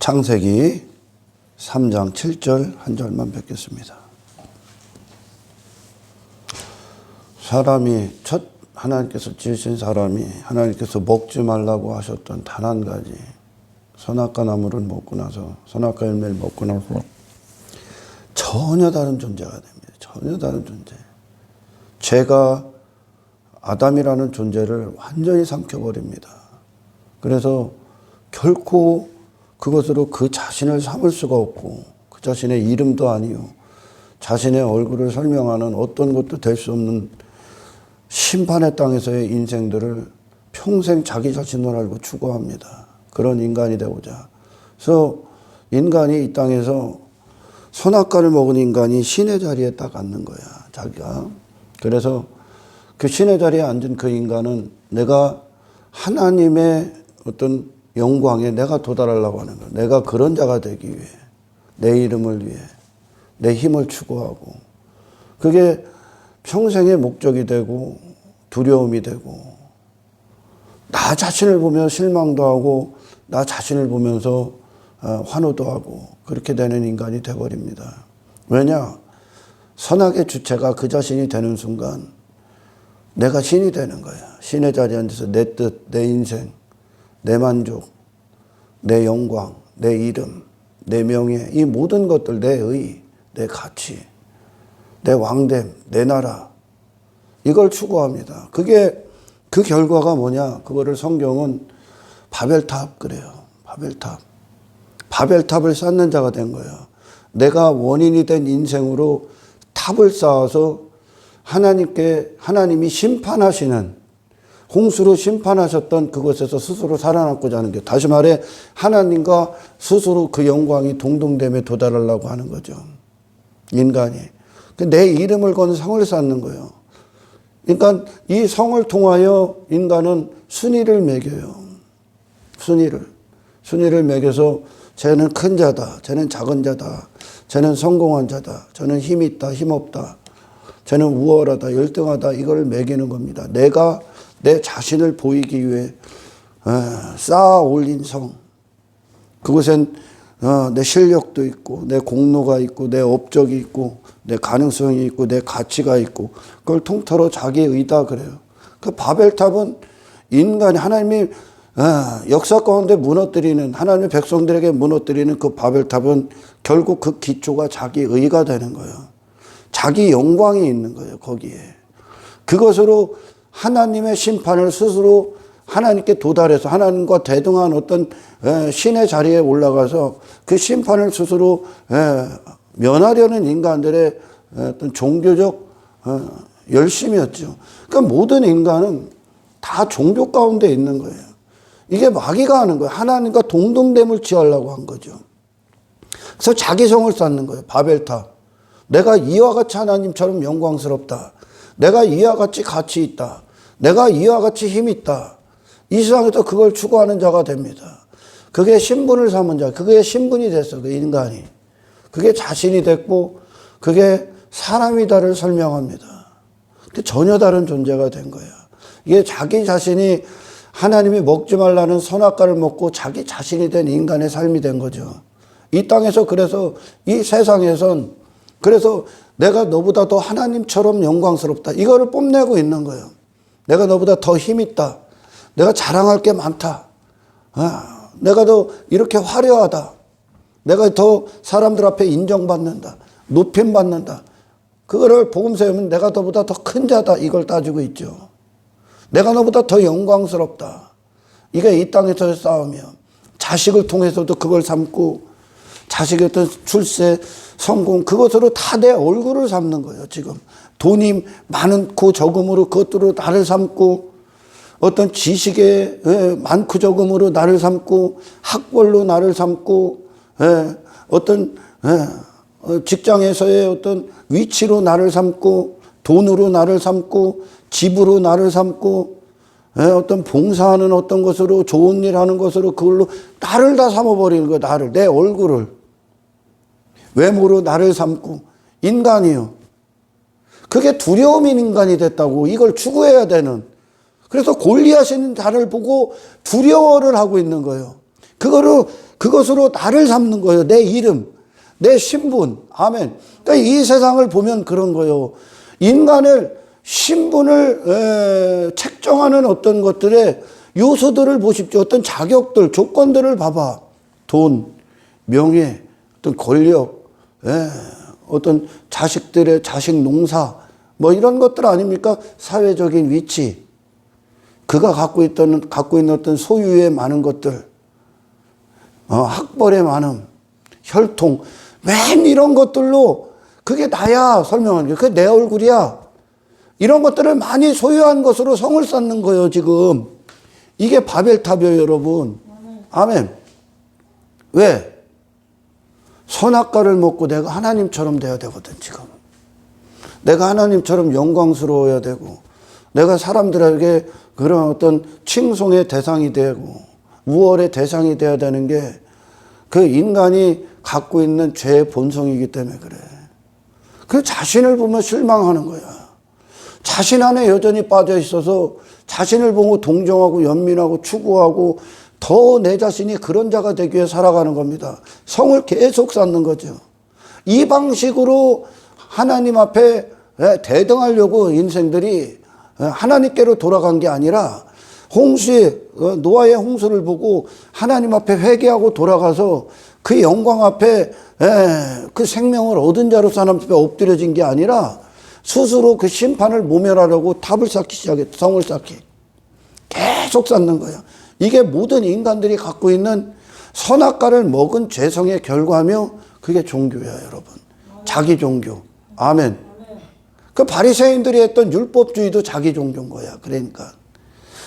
창세기 3장 7절 한 절만 뵙겠습니다. 사람이 하나님께서 지으신 사람이 하나님께서 먹지 말라고 하셨던 단 한 가지 선악과 나무를 먹고 나서 선악과 열매를 먹고 나서 전혀 다른 존재가 됩니다. 전혀 다른 존재. 죄가 아담이라는 존재를 완전히 삼켜버립니다. 그래서 결코 그것으로 그 자신을 삼을 수가 없고 그 자신의 이름도 아니요 자신의 얼굴을 설명하는 어떤 것도 될 수 없는 심판의 땅에서의 인생들을 평생 자기 자신을 알고 추구합니다. 그런 인간이 되고자. 그래서 인간이 이 땅에서 선악과를 먹은 인간이 신의 자리에 딱 앉는 거야. 자기가. 그래서 그 신의 자리에 앉은 그 인간은 내가 하나님의 어떤 영광에 내가 도달하려고 하는 거야. 내가 그런 자가 되기 위해 내 이름을 위해 내 힘을 추구하고 그게 평생의 목적이 되고 두려움이 되고 나 자신을 보며 실망도 하고 나 자신을 보면서 환호도 하고 그렇게 되는 인간이 되어버립니다. 왜냐? 선악의 주체가 그 자신이 되는 순간 내가 신이 되는 거야. 신의 자리에 앉아서 내 뜻, 내 인생, 내 만족, 내 영광, 내 이름, 내 명예, 이 모든 것들, 내 의, 내 가치, 내 왕됨, 내 나라, 이걸 추구합니다. 그게 그 결과가 뭐냐? 그거를 성경은 바벨탑 그래요. 바벨탑. 바벨탑을 쌓는 자가 된 거예요. 내가 원인이 된 인생으로 탑을 쌓아서 하나님이 심판하시는 홍수로 심판하셨던 그곳에서 스스로 살아남고자 하는 게 다시 말해 하나님과 스스로 그 영광이 동등됨에 도달하려고 하는 거죠. 인간이. 내 이름을 건 성을 쌓는 거예요. 그러니까 이 성을 통하여 인간은 순위를 매겨요. 순위를 매겨서 쟤는 큰 자다. 쟤는 작은 자다. 쟤는 성공한 자다. 저는 힘 있다. 힘 없다. 쟤는 우월하다. 열등하다. 이걸 매기는 겁니다. 내가 내 자신을 보이기 위해 쌓아 올린 성. 그곳엔 내 실력도 있고 내 공로가 있고 내 업적이 있고 내 가능성이 있고 내 가치가 있고 그걸 통틀어 자기의 의다 그래요. 그 바벨탑은 인간이 하나님이 역사 가운데 무너뜨리는 하나님의 백성들에게 무너뜨리는 그 바벨탑은 결국 그 기초가 자기 의가 되는 거예요. 자기 영광이 있는 거예요. 거기에. 그것으로 하나님의 심판을 스스로 하나님께 도달해서 하나님과 대등한 어떤 신의 자리에 올라가서 그 심판을 스스로 면하려는 인간들의 어떤 종교적 열심이었죠. 그러니까 모든 인간은 다 종교 가운데 있는 거예요. 이게 마귀가 하는 거예요. 하나님과 동등됨을 취하려고 한 거죠. 그래서 자기 성을 쌓는 거예요. 바벨탑. 내가 이와 같이 하나님처럼 영광스럽다. 내가 이와 같이 가치 있다. 내가 이와 같이 힘 있다. 이 세상에서 그걸 추구하는 자가 됩니다. 그게 신분을 삼은 자. 그게 신분이 됐어. 그 인간이. 그게 자신이 됐고 그게 사람이다를 설명합니다. 전혀 다른 존재가 된 거예요. 이게 자기 자신이 하나님이 먹지 말라는 선악과를 먹고 자기 자신이 된 인간의 삶이 된 거죠. 이 땅에서 그래서 이 세상에선 그래서 내가 너보다 더 하나님처럼 영광스럽다. 이거를 뽐내고 있는 거예요. 내가 너보다 더 힘있다. 내가 자랑할 게 많다. 내가 더 이렇게 화려하다. 내가 더 사람들 앞에 인정받는다. 높임받는다. 그거를 복음서에는 내가 너보다 더 큰 자다. 이걸 따지고 있죠. 내가 너보다 더 영광스럽다. 이게 이 땅에서의 싸움이야. 자식을 통해서도 그걸 삼고 자식의 어떤 출세, 성공 그것으로 다 내 얼굴을 삼는 거예요. 지금 돈이 많고 적음으로 그것으로 나를 삼고 어떤 지식에 많고 적음으로 나를 삼고 학벌로 나를 삼고 어떤 직장에서의 어떤 위치로 나를 삼고 돈으로 나를 삼고 집으로 나를 삼고 어떤 봉사하는 어떤 것으로 좋은 일 하는 것으로 그걸로 나를 다 삼아버리는 거예요. 나를 내 얼굴을 외모로 나를 삼고 인간이요. 그게 두려움인 인간이 됐다고 이걸 추구해야 되는. 그래서 골리앗인 자를 보고 두려워를 하고 있는 거예요. 그거를 그것으로 나를 삼는 거예요. 내 이름, 내 신분. 아멘. 그러니까 이 세상을 보면 그런 거예요. 인간을 신분을 책정하는 어떤 것들의 요소들을 보십시오. 어떤 자격들, 조건들을 봐봐. 돈, 명예, 어떤 권력, 어떤 자식들의 자식 농사, 뭐 이런 것들 아닙니까? 사회적인 위치, 그가 갖고 있는 어떤 소유의 많은 것들, 학벌의 많음, 혈통, 맨 이런 것들로 그게 나야 설명하는 게, 그게 내 얼굴이야. 이런 것들을 많이 소유한 것으로 성을 쌓는 거예요, 지금. 이게 바벨탑이에요, 여러분. 아멘. 왜? 선악과를 먹고 내가 하나님처럼 돼야 되거든, 지금. 내가 하나님처럼 영광스러워야 되고, 내가 사람들에게 그런 어떤 칭송의 대상이 되고, 우월의 대상이 돼야 되는 게 그 인간이 갖고 있는 죄의 본성이기 때문에 그래. 그 자신을 보면 실망하는 거야. 자신 안에 여전히 빠져 있어서 자신을 보고 동정하고 연민하고 추구하고 더 내 자신이 그런 자가 되기 위해 살아가는 겁니다. 성을 계속 쌓는 거죠. 이 방식으로 하나님 앞에 대등하려고 인생들이 하나님께로 돌아간 게 아니라 노아의 홍수를 보고 하나님 앞에 회개하고 돌아가서 그 영광 앞에 그 생명을 얻은 자로서 하나님 앞에 엎드려진 게 아니라 스스로 그 심판을 모면하려고 탑을 쌓기 시작했다. 성을 쌓기. 계속 쌓는 거예요. 이게 모든 인간들이 갖고 있는 선악과를 먹은 죄성의 결과며 그게 종교야, 여러분. 자기 종교. 아멘. 그 바리새인들이 했던 율법주의도 자기 종교인 거야. 그러니까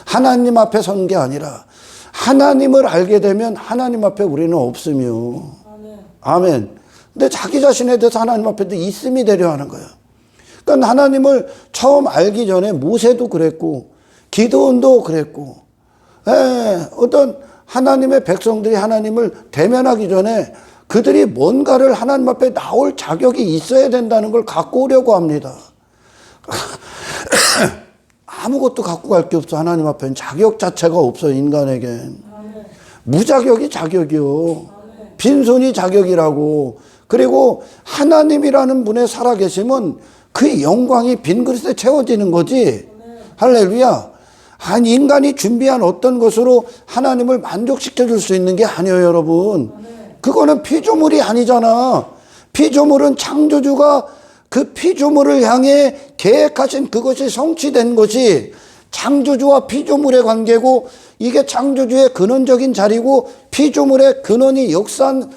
하나님 앞에 선 게 아니라 하나님을 알게 되면 하나님 앞에 우리는 없으며. 아멘. 근데 자기 자신에 대해서 하나님 앞에도 있음이 되려 하는 거야. 그러니까 하나님을 처음 알기 전에 모세도 그랬고 기드온도 그랬고, 어떤 하나님의 백성들이 하나님을 대면하기 전에 그들이 뭔가를 하나님 앞에 나올 자격이 있어야 된다는 걸 갖고 오려고 합니다. 아무것도 갖고 갈 게 없어. 하나님 앞에는 자격 자체가 없어, 인간에겐. 무자격이 자격이요. 빈손이 자격이라고. 그리고 하나님이라는 분의 살아계심은 그 영광이 빈 그릇에 채워지는 거지. 할렐루야. 한 인간이 준비한 어떤 것으로 하나님을 만족시켜 줄 수 있는 게 아니에요, 여러분. 그거는 피조물이 아니잖아. 피조물은 창조주가 그 피조물을 향해 계획하신 그것이 성취된 것이 창조주와 피조물의 관계고, 이게 창조주의 근원적인 자리고 피조물의 근원이 역사한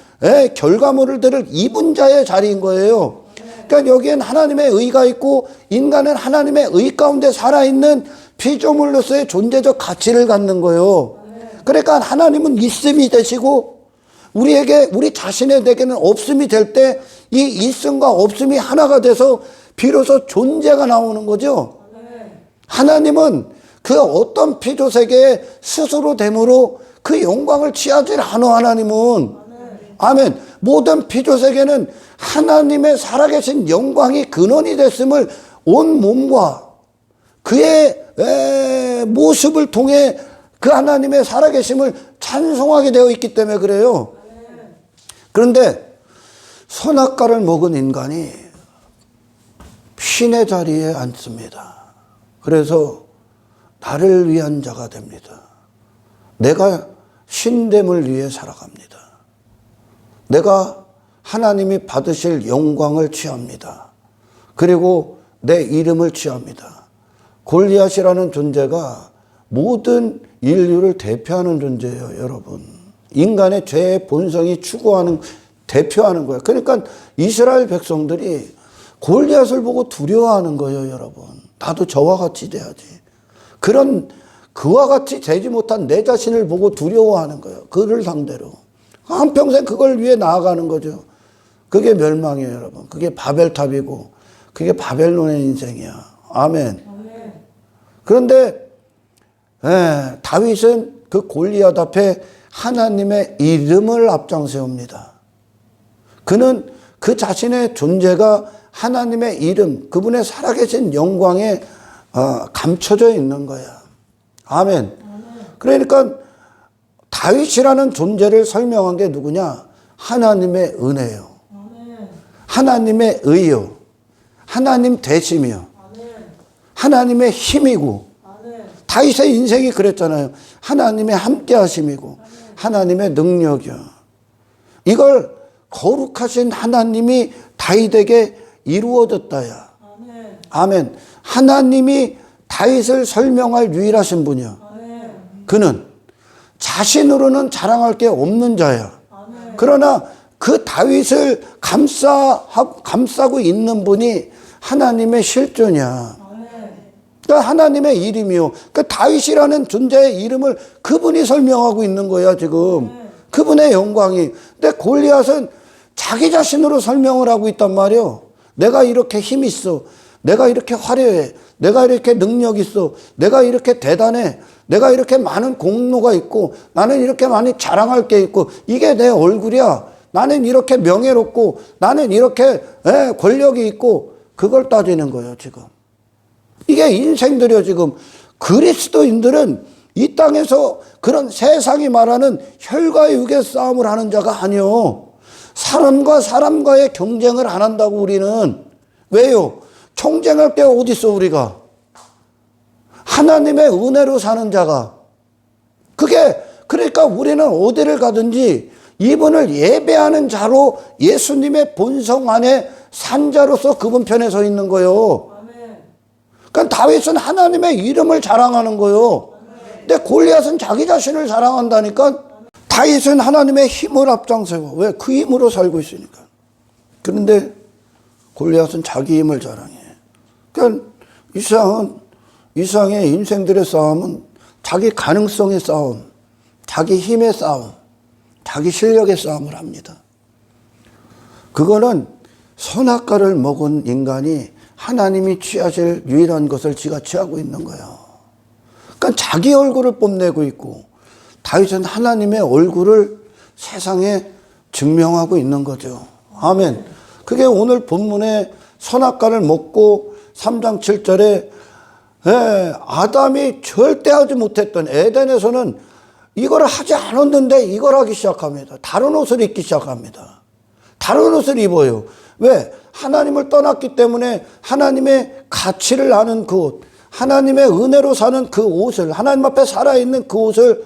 결과물들을 입은 자의 자리인 거예요. 그러니까 여기엔 하나님의 의가 있고 인간은 하나님의 의 가운데 살아있는 피조물로서의 존재적 가치를 갖는 거예요. 그러니까 하나님은 있음이 되시고 우리 자신에게는 없음이 될 때 이 있음과 없음이 하나가 돼서 비로소 존재가 나오는 거죠. 하나님은 그 어떤 피조세계에 스스로 됨으로 그 영광을 취하지 않아. 하나님은. 아멘. 모든 피조세계는 하나님의 살아계신 영광이 근원이 됐음을 온 몸과 그의 모습을 통해 그 하나님의 살아계심을 찬송하게 되어 있기 때문에 그래요. 그런데 선악과를 먹은 인간이 신의 자리에 앉습니다. 그래서 나를 위한 자가 됩니다. 내가 신됨을 위해 살아갑니다. 내가 하나님이 받으실 영광을 취합니다. 그리고 내 이름을 취합니다. 골리앗이라는 존재가 모든 인류를 대표하는 존재예요, 여러분. 인간의 죄의 본성이 추구하는, 대표하는 거예요. 그러니까 이스라엘 백성들이 골리앗을 보고 두려워하는 거예요, 여러분. 나도 저와 같이 돼야지. 그와 같이 되지 못한 내 자신을 보고 두려워하는 거예요. 그를 상대로. 한평생 그걸 위해 나아가는 거죠. 그게 멸망이에요, 여러분. 그게 바벨탑이고, 그게 바벨론의 인생이야. 아멘. 그런데 다윗은 그 골리앗 앞에 하나님의 이름을 앞장 세웁니다. 그는 그 자신의 존재가 하나님의 이름, 그분의 살아계신 영광에 감춰져 있는 거야. 아멘. 그러니까 다윗이라는 존재를 설명한 게 누구냐? 하나님의 은혜요. 하나님의 의요. 하나님 되심이요. 하나님의 힘이고. 다윗의 인생이 그랬잖아요. 하나님의 함께 하심이고 하나님의 능력이요. 이걸 거룩하신 하나님이 다윗에게 이루어졌다야. 아멘. 하나님이 다윗을 설명할 유일하신 분이요. 그는 자신으로는 자랑할 게 없는 자야. 그러나 그 다윗을 감싸고 있는 분이 하나님의 실존이야. 그러니까 하나님의 이름이요. 그러니까 다윗이라는 존재의 이름을 그분이 설명하고 있는 거야, 지금. 그분의 영광이. 근데 골리앗은 자기 자신으로 설명을 하고 있단 말이요. 내가 이렇게 힘 있어. 내가 이렇게 화려해. 내가 이렇게 능력 있어. 내가 이렇게 대단해. 내가 이렇게 많은 공로가 있고 나는 이렇게 많이 자랑할 게 있고 이게 내 얼굴이야. 나는 이렇게 명예롭고 나는 이렇게 권력이 있고 그걸 따지는 거예요, 지금. 이게 인생들이요, 지금. 그리스도인들은 이 땅에서 그런 세상이 말하는 혈과 육의 싸움을 하는 자가 아니요. 사람과 사람과의 경쟁을 안 한다고 우리는. 왜요? 경쟁할 게 어디 있어 우리가. 하나님의 은혜로 사는 자가. 그게 그러니까 우리는 어디를 가든지 이분을 예배하는 자로 예수님의 본성 안에 산 자로서 그분 편에 서 있는 거예요. 그러니까 다윗은 하나님의 이름을 자랑하는 거예요. 근데 골리앗은 자기 자신을 자랑한다니까. 다윗은 하나님의 힘을 앞장서고. 왜? 그 힘으로 살고 있으니까. 그런데 골리앗은 자기 힘을 자랑해. 그러니까 이상의 인생들의 싸움은 자기 가능성의 싸움, 자기 힘의 싸움, 자기 실력의 싸움을 합니다. 그거는 선악과를 먹은 인간이 하나님이 취하실 유일한 것을 지가 취하고 있는 거예요. 그러니까 자기 얼굴을 뽐내고 있고 다윗은 하나님의 얼굴을 세상에 증명하고 있는 거죠. 아멘. 그게 오늘 본문에 선악과를 먹고 3장 7절에 아담이 절대 하지 못했던 에덴에서는 이걸 하지 않았는데 이걸 하기 시작합니다. 다른 옷을 입기 시작합니다. 다른 옷을 입어요. 왜? 하나님을 떠났기 때문에 하나님의 가치를 아는 그 옷, 하나님의 은혜로 사는 그 옷을, 하나님 앞에 살아있는 그 옷을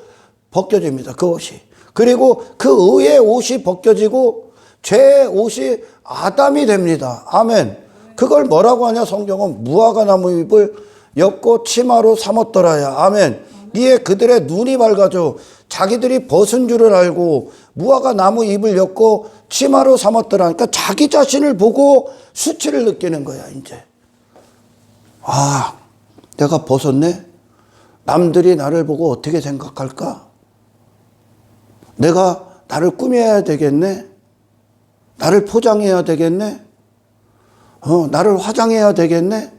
벗겨집니다. 그 옷이. 그리고 그 의의 옷이 벗겨지고 죄의 옷이 아담이 됩니다. 아멘. 그걸 뭐라고 하냐? 성경은 무화과 나무 잎을 엮고 치마로 삼았더라야. 아멘. 이에 그들의 눈이 밝아져 자기들이 벗은 줄을 알고 무화과 나무 잎을 엮고 치마로 삼았더라. 그러니까 자기 자신을 보고 수치를 느끼는 거야, 이제. 아, 내가 벗었네? 남들이 나를 보고 어떻게 생각할까? 내가 나를 꾸며야 되겠네? 나를 포장해야 되겠네? 나를 화장해야 되겠네?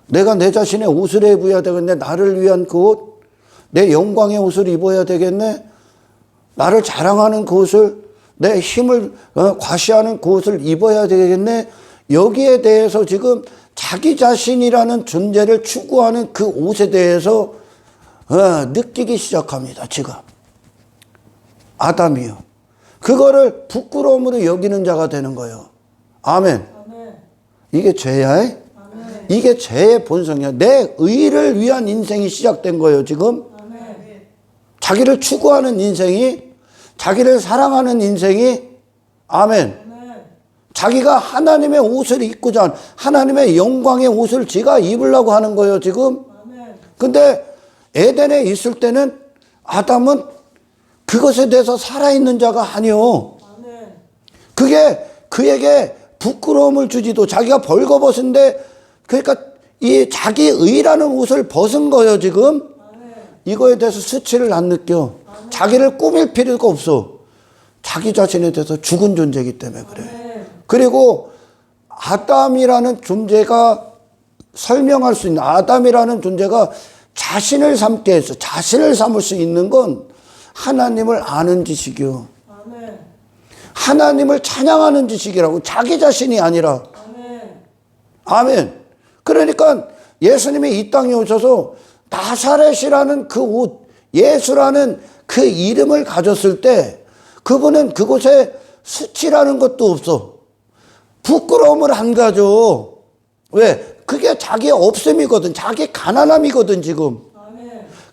내가 내 자신의 옷을 입어야 되겠네? 나를 위한 그 옷? 내 영광의 옷을 입어야 되겠네? 나를 자랑하는 그 옷을, 내 힘을 과시하는 그 옷을 입어야 되겠네? 여기에 대해서 지금 자기 자신이라는 존재를 추구하는 그 옷에 대해서 느끼기 시작합니다, 지금. 아담이요. 그거를 부끄러움으로 여기는 자가 되는 거예요. 아멘. 이게 죄야? 아멘. 이게 죄의 본성이야. 내 의를 위한 인생이 시작된 거예요, 지금. 아멘. 자기를 추구하는 인생이, 자기를 사랑하는 인생이, 아멘. 아멘. 자기가 하나님의 옷을 입고자 하는, 하나님의 영광의 옷을 지가 입으려고 하는 거예요, 지금. 아멘. 근데 에덴에 있을 때는 아담은 그것에 대해서 살아있는 자가 아니요. 아멘. 그게 그에게 부끄러움을 주지도, 자기가 벌거벗은데, 그러니까 이 자기 의라는 옷을 벗은 거예요, 지금. 아멘. 이거에 대해서 수치를 안 느껴. 아멘. 자기를 꾸밀 필요가 없어. 자기 자신에 대해서 죽은 존재이기 때문에 그래. 아멘. 그리고 아담이라는 존재가 설명할 수 있는, 아담이라는 존재가 자신을 삼게 해서 자신을 삼을 수 있는 건 하나님을 아는 지식이요. 아멘. 하나님을 찬양하는 지식이라고. 자기 자신이 아니라. 아멘. 아멘. 그러니까 예수님이 이 땅에 오셔서 나사렛이라는 그 옷, 예수라는 그 이름을 가졌을 때 그분은 그곳에 수치라는 것도 없어. 부끄러움을 안 가져. 왜? 그게 자기의 없음이거든. 자기 가난함이거든 지금.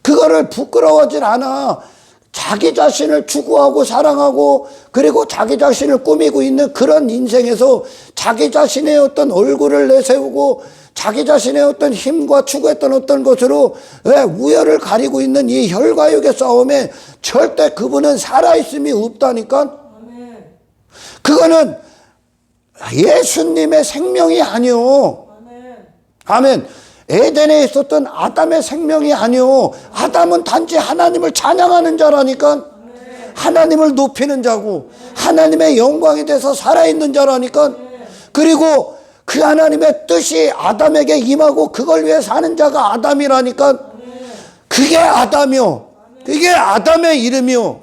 그거를 부끄러워하질 않아. 자기 자신을 추구하고 사랑하고 그리고 자기 자신을 꾸미고 있는 그런 인생에서 자기 자신의 어떤 얼굴을 내세우고 자기 자신의 어떤 힘과 추구했던 어떤 것으로 우열을 가리고 있는 이 혈과 육의 싸움에 절대 그분은 살아있음이 없다니까. 그거는 예수님의 생명이 아니요. 아멘. 에덴에 있었던 아담의 생명이 아니요. 아담은 단지 하나님을 찬양하는 자라니까. 하나님을 높이는 자고 하나님의 영광에 대해서 살아있는 자라니까. 그리고 그 하나님의 뜻이 아담에게 임하고 그걸 위해 사는 자가 아담이라니까. 그게 아담이요. 그게 아담의 이름이요.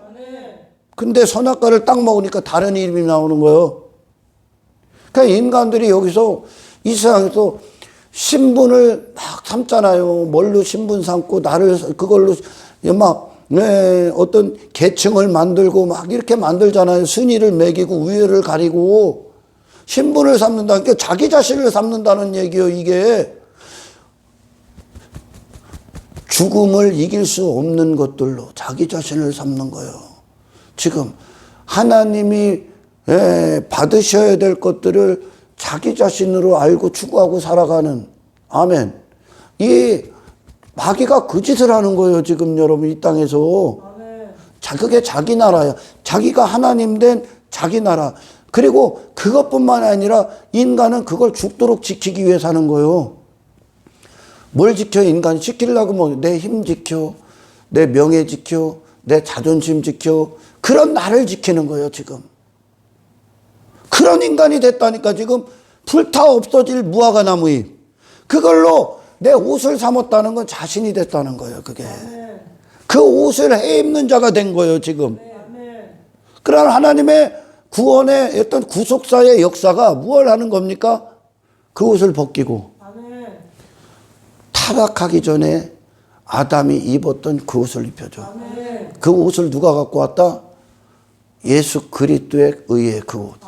근데 선악과를 딱 먹으니까 다른 이름이 나오는 거예요. 그러니까 인간들이 여기서 이 세상에서 신분을 막 삼잖아요. 뭘로 신분 삼고 나를 그걸로 막 어떤 계층을 만들고 막 이렇게 만들잖아요. 순위를 매기고 우열을 가리고 신분을 삼는다. 그러니까 자기 자신을 삼는다는 얘기예요. 이게 죽음을 이길 수 없는 것들로 자기 자신을 삼는 거예요. 지금 하나님이 받으셔야 될 것들을 자기 자신으로 알고 추구하고 살아가는. 아멘. 이 마귀가 그 짓을 하는 거예요. 지금 여러분 이 땅에서. 그게 자기 나라야. 자기가 하나님 된 자기 나라. 그리고 그것뿐만 아니라 인간은 그걸 죽도록 지키기 위해 사는 거예요. 뭘 지켜? 인간이 지키려고 뭐 내 힘 지켜, 내 명예 지켜, 내 자존심 지켜. 그런 나를 지키는 거예요 지금. 그런 인간이 됐다니까. 지금 불타 없어질 무화과 나무 잎. 그걸로 내 옷을 삼았다는 건 자신이 됐다는 거예요. 그게. 그 옷을 해 입는 자가 된 거예요 지금. 그러나 하나님의 구원의 어떤 구속사의 역사가 무엇을 하는 겁니까? 그 옷을 벗기고 타락하기 전에 아담이 입었던 그 옷을 입혀줘. 그 옷을 누가 갖고 왔다? 예수 그리스도의 의의 그 옷.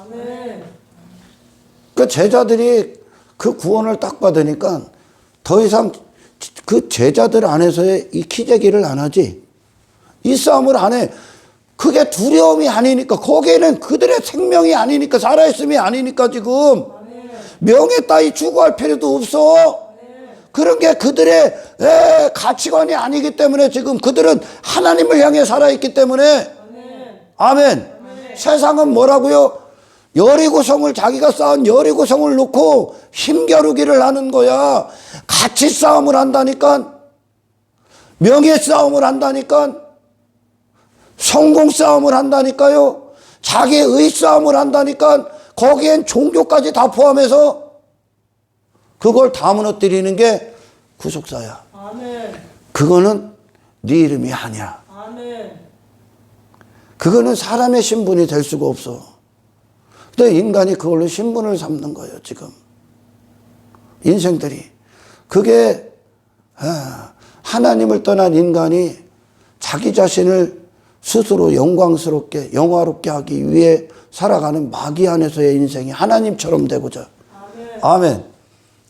그 제자들이 그 구원을 딱 받으니까 더 이상 그 제자들 안에서의 이 키재기를 안 하지. 이 싸움을 안 해. 그게 두려움이 아니니까. 거기에는 그들의 생명이 아니니까. 살아있음이 아니니까 지금. 명예 따위 추구할 필요도 없어. 그런 게 그들의 가치관이 아니기 때문에 지금 그들은 하나님을 향해 살아있기 때문에. 아멘. 세상은 뭐라고요? 여리고성을 자기가 쌓은 여리고성을 놓고 힘겨루기를 하는 거야. 가치 싸움을 한다니까. 명예 싸움을 한다니까. 성공 싸움을 한다니까요. 자기의 싸움을 한다니까. 거기엔 종교까지 다 포함해서 그걸 다 무너뜨리는 게 구속사야. 아멘. 그거는 네 이름이 아니야. 아멘. 그거는 사람의 신분이 될 수가 없어. 근데 인간이 그걸로 신분을 삼는 거예요 지금. 인생들이. 그게 하나님을 떠난 인간이 자기 자신을 스스로 영광스럽게 영화롭게 하기 위해 살아가는 마귀 안에서의 인생이 하나님처럼 되고자. 아멘. 아멘.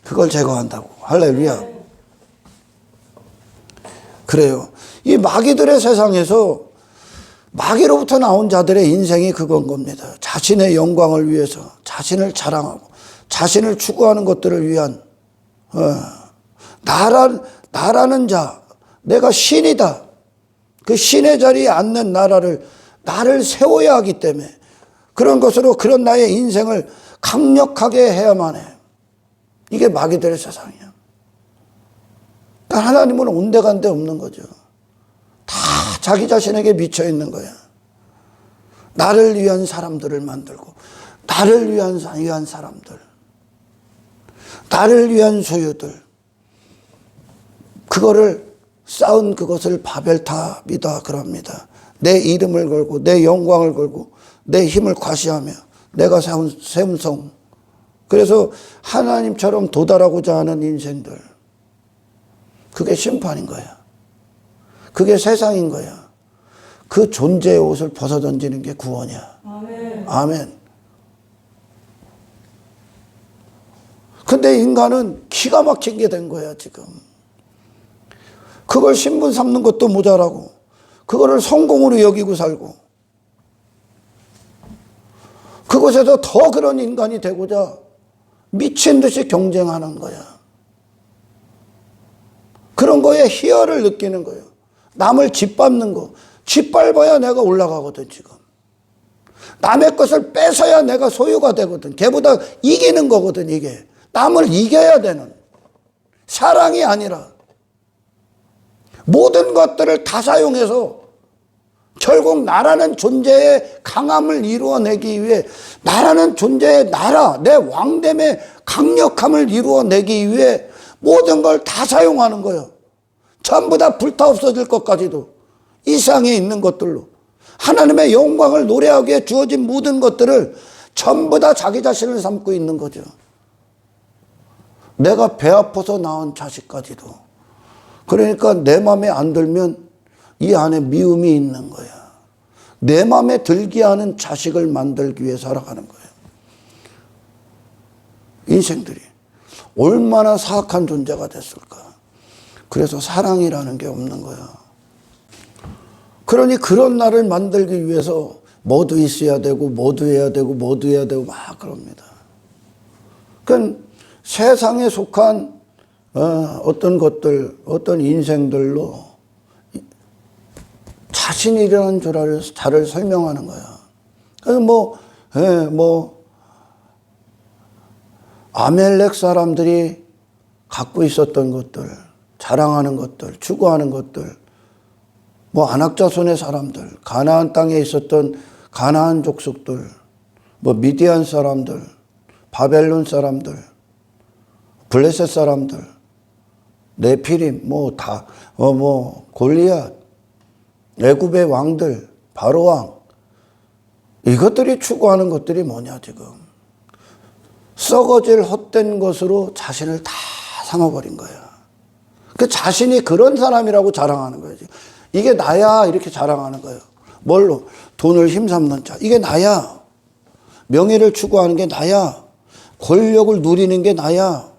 그걸 제거한다고. 할렐루야. 그래요. 이 마귀들의 세상에서 마귀로부터 나온 자들의 인생이 그건 겁니다. 자신의 영광을 위해서 자신을 자랑하고 자신을 추구하는 것들을 위한 나라는 자, 내가 신이다. 그 신의 자리에 앉는 나를 세워야 하기 때문에 그런 것으로 그런 나의 인생을 강력하게 해야만 해. 이게 마귀들의 세상이야. 하나님은 온데간데 없는 거죠. 다 자기 자신에게 미쳐 있는 거야. 나를 위한 사람들을 만들고 나를 위한 사람들, 나를 위한 소유들, 그거를 쌓은 그것을 바벨탑이다 그럽니다. 내 이름을 걸고 내 영광을 걸고 내 힘을 과시하며 내가 세운 성. 그래서 하나님처럼 도달하고자 하는 인생들, 그게 심판인 거야. 그게 세상인 거야. 그 존재의 옷을 벗어던지는 게 구원이야. 아멘. 아멘. 근데 인간은 기가 막힌 게 된 거야, 지금. 그걸 신분 삼는 것도 모자라고, 그거를 성공으로 여기고 살고, 그곳에서 더 그런 인간이 되고자 미친 듯이 경쟁하는 거야. 그런 거에 희열을 느끼는 거예요. 남을 짓밟는 거. 짓밟아야 내가 올라가거든, 지금. 남의 것을 뺏어야 내가 소유가 되거든. 걔보다 이기는 거거든, 이게. 남을 이겨야 되는. 사랑이 아니라. 모든 것들을 다 사용해서 결국 나라는 존재의 강함을 이루어내기 위해, 나라는 존재의 나라, 내 왕됨의 강력함을 이루어내기 위해 모든 걸 다 사용하는 거예요. 전부 다 불타 없어질 것까지도. 이 세상에 있는 것들로. 하나님의 영광을 노래하기에 주어진 모든 것들을 전부 다 자기 자신을 삼고 있는 거죠. 내가 배 아파서 낳은 자식까지도. 그러니까 내 마음에 안 들면 이 안에 미움이 있는 거야. 내 마음에 들게 하는 자식을 만들기 위해 살아가는 거예요. 인생들이 얼마나 사악한 존재가 됐을까. 그래서 사랑이라는 게 없는 거야. 그러니 그런 나를 만들기 위해서 뭐도 있어야 되고 뭐도 해야 되고 뭐도 해야 되고 막 그럽니다. 그러니까 세상에 속한 어떤 것들, 어떤 인생들로 자신이라는 자를 설명하는 거야. 그래서 아멜렉 사람들이 갖고 있었던 것들, 자랑하는 것들, 추구하는 것들, 안악자손의 사람들, 가나안 땅에 있었던 가나안 족속들, 미디안 사람들, 바벨론 사람들, 블레셋 사람들, 네피림, 골리앗, 애굽의 왕들, 바로왕, 이것들이 추구하는 것들이 뭐냐, 지금. 썩어질 헛된 것으로 자신을 다 삼아버린 거야. 그 자신이 그런 사람이라고 자랑하는 거예요. 이게 나야, 이렇게 자랑하는 거예요. 뭘로? 돈을 힘삼는 자. 이게 나야. 명예를 추구하는 게 나야. 권력을 누리는 게 나야.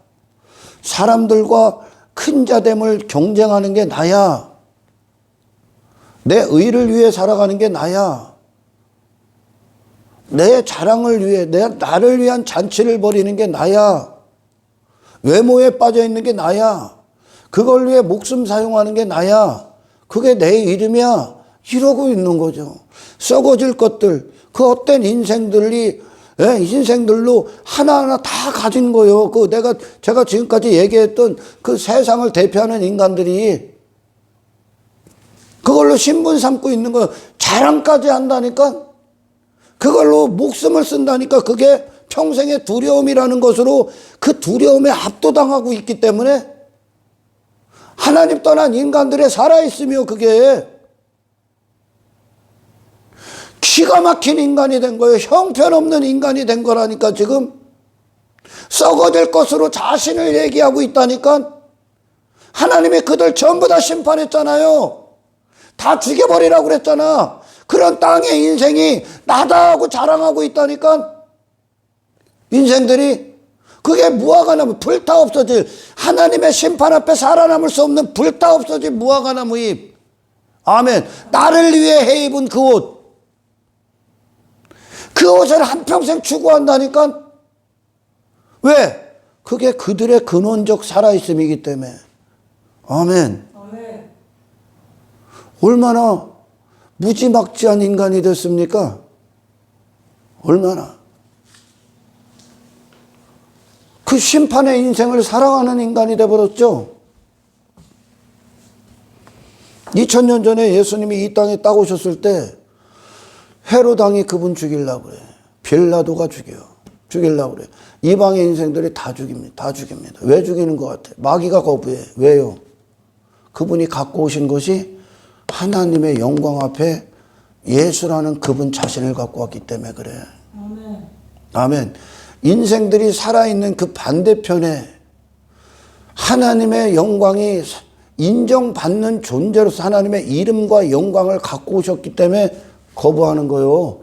사람들과 큰 자됨을 경쟁하는 게 나야. 내 의를 위해 살아가는 게 나야. 내 자랑을 위해, 나를 위한 잔치를 벌이는 게 나야. 외모에 빠져 있는 게 나야. 그걸 위해 목숨 사용하는 게 나야. 그게 내 이름이야. 이러고 있는 거죠. 썩어질 것들, 그 헛된 인생들로 하나하나 다 가진 거예요. 제가 지금까지 얘기했던 그 세상을 대표하는 인간들이 그걸로 신분 삼고 있는 거예요. 자랑까지 한다니까? 그걸로 목숨을 쓴다니까? 그게 평생의 두려움이라는 것으로 그 두려움에 압도당하고 있기 때문에 하나님 떠난 인간들에 살아있으며 그게 기가 막힌 인간이 된 거예요. 형편없는 인간이 된 거라니까. 지금 썩어질 것으로 자신을 얘기하고 있다니까. 하나님이 그들 전부 다 심판했잖아요. 다 죽여버리라고 그랬잖아. 그런 땅의 인생이 나다 하고 자랑하고 있다니까. 인생들이. 그게 무화과 나무, 불타 없어질, 하나님의 심판 앞에 살아남을 수 없는 불타 없어질 무화과 나무 잎. 아멘. 나를 위해 해 입은 그 옷. 그 옷을 한평생 추구한다니까. 왜? 그게 그들의 근원적 살아있음이기 때문에. 아멘. 아멘. 얼마나 무지막지한 인간이 됐습니까? 얼마나. 그 심판의 인생을 살아가는 인간이 되어버렸죠. 2000년 전에 예수님이 이 땅에 딱 오셨을 때 헤롯 왕이 그분 죽이려고 그래. 빌라도가 죽이려고 그래. 이방의 인생들이 다 죽입니다. 왜 죽이는 것 같아? 마귀가 거부해. 왜요? 그분이 갖고 오신 것이 하나님의 영광 앞에 예수라는 그분 자신을 갖고 왔기 때문에 그래. 아멘. 아멘. 인생들이 살아있는 그 반대편에 하나님의 영광이 인정받는 존재로서 하나님의 이름과 영광을 갖고 오셨기 때문에 거부하는 거요.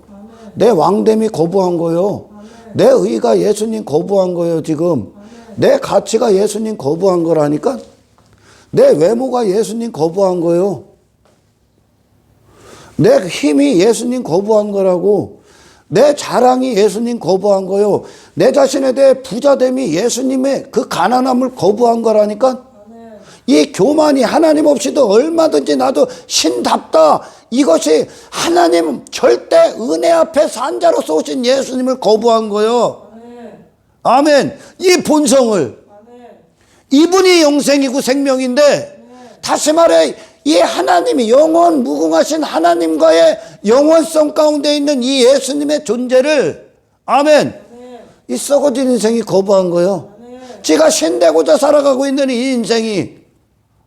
내 왕됨이 거부한 거요. 내 의가 예수님 거부한 거예요, 지금. 내 가치가 예수님 거부한 거라니까. 내 외모가 예수님 거부한 거예요. 내 힘이 예수님 거부한 거라고. 내 자랑이 예수님 거부한 거예요. 내 자신에 대해 부자됨이 예수님의 그 가난함을 거부한 거라니까. 이 교만이 하나님 없이도 얼마든지 나도 신답다. 이것이 하나님 절대 은혜 앞에 산자로서 오신 예수님을 거부한 거예요. 아멘. 이 본성을. 이분이 영생이고 생명인데, 다시 말해 이 하나님이 영원 무궁하신 하나님과의 영원성 가운데 있는 이 예수님의 존재를, 아멘, 이 썩어진 인생이 거부한 거예요. 지가 신되고자 살아가고 있는 이 인생이,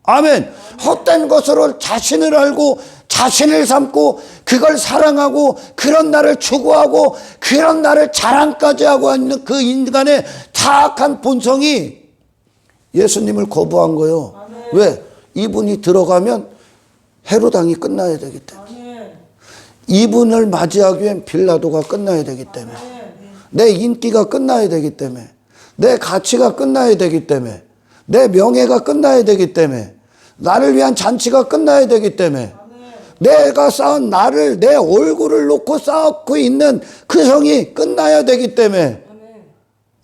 아멘, 헛된 것으로 자신을 알고 자신을 삼고 그걸 사랑하고 그런 나를 추구하고 그런 나를 자랑까지 하고 있는 그 인간의 타악한 본성이 예수님을 거부한 거예요. 왜? 이분이 들어가면 헤로당이 끝나야 되기 때문에. 이분을 맞이하기 위한 빌라도가 끝나야 되기 때문에. 내 인기가 끝나야 되기 때문에. 내 가치가 끝나야 되기 때문에. 내 명예가 끝나야 되기 때문에. 나를 위한 잔치가 끝나야 되기 때문에. 내가 쌓은 나를, 내 얼굴을 놓고 쌓고 있는 그 성이 끝나야 되기 때문에.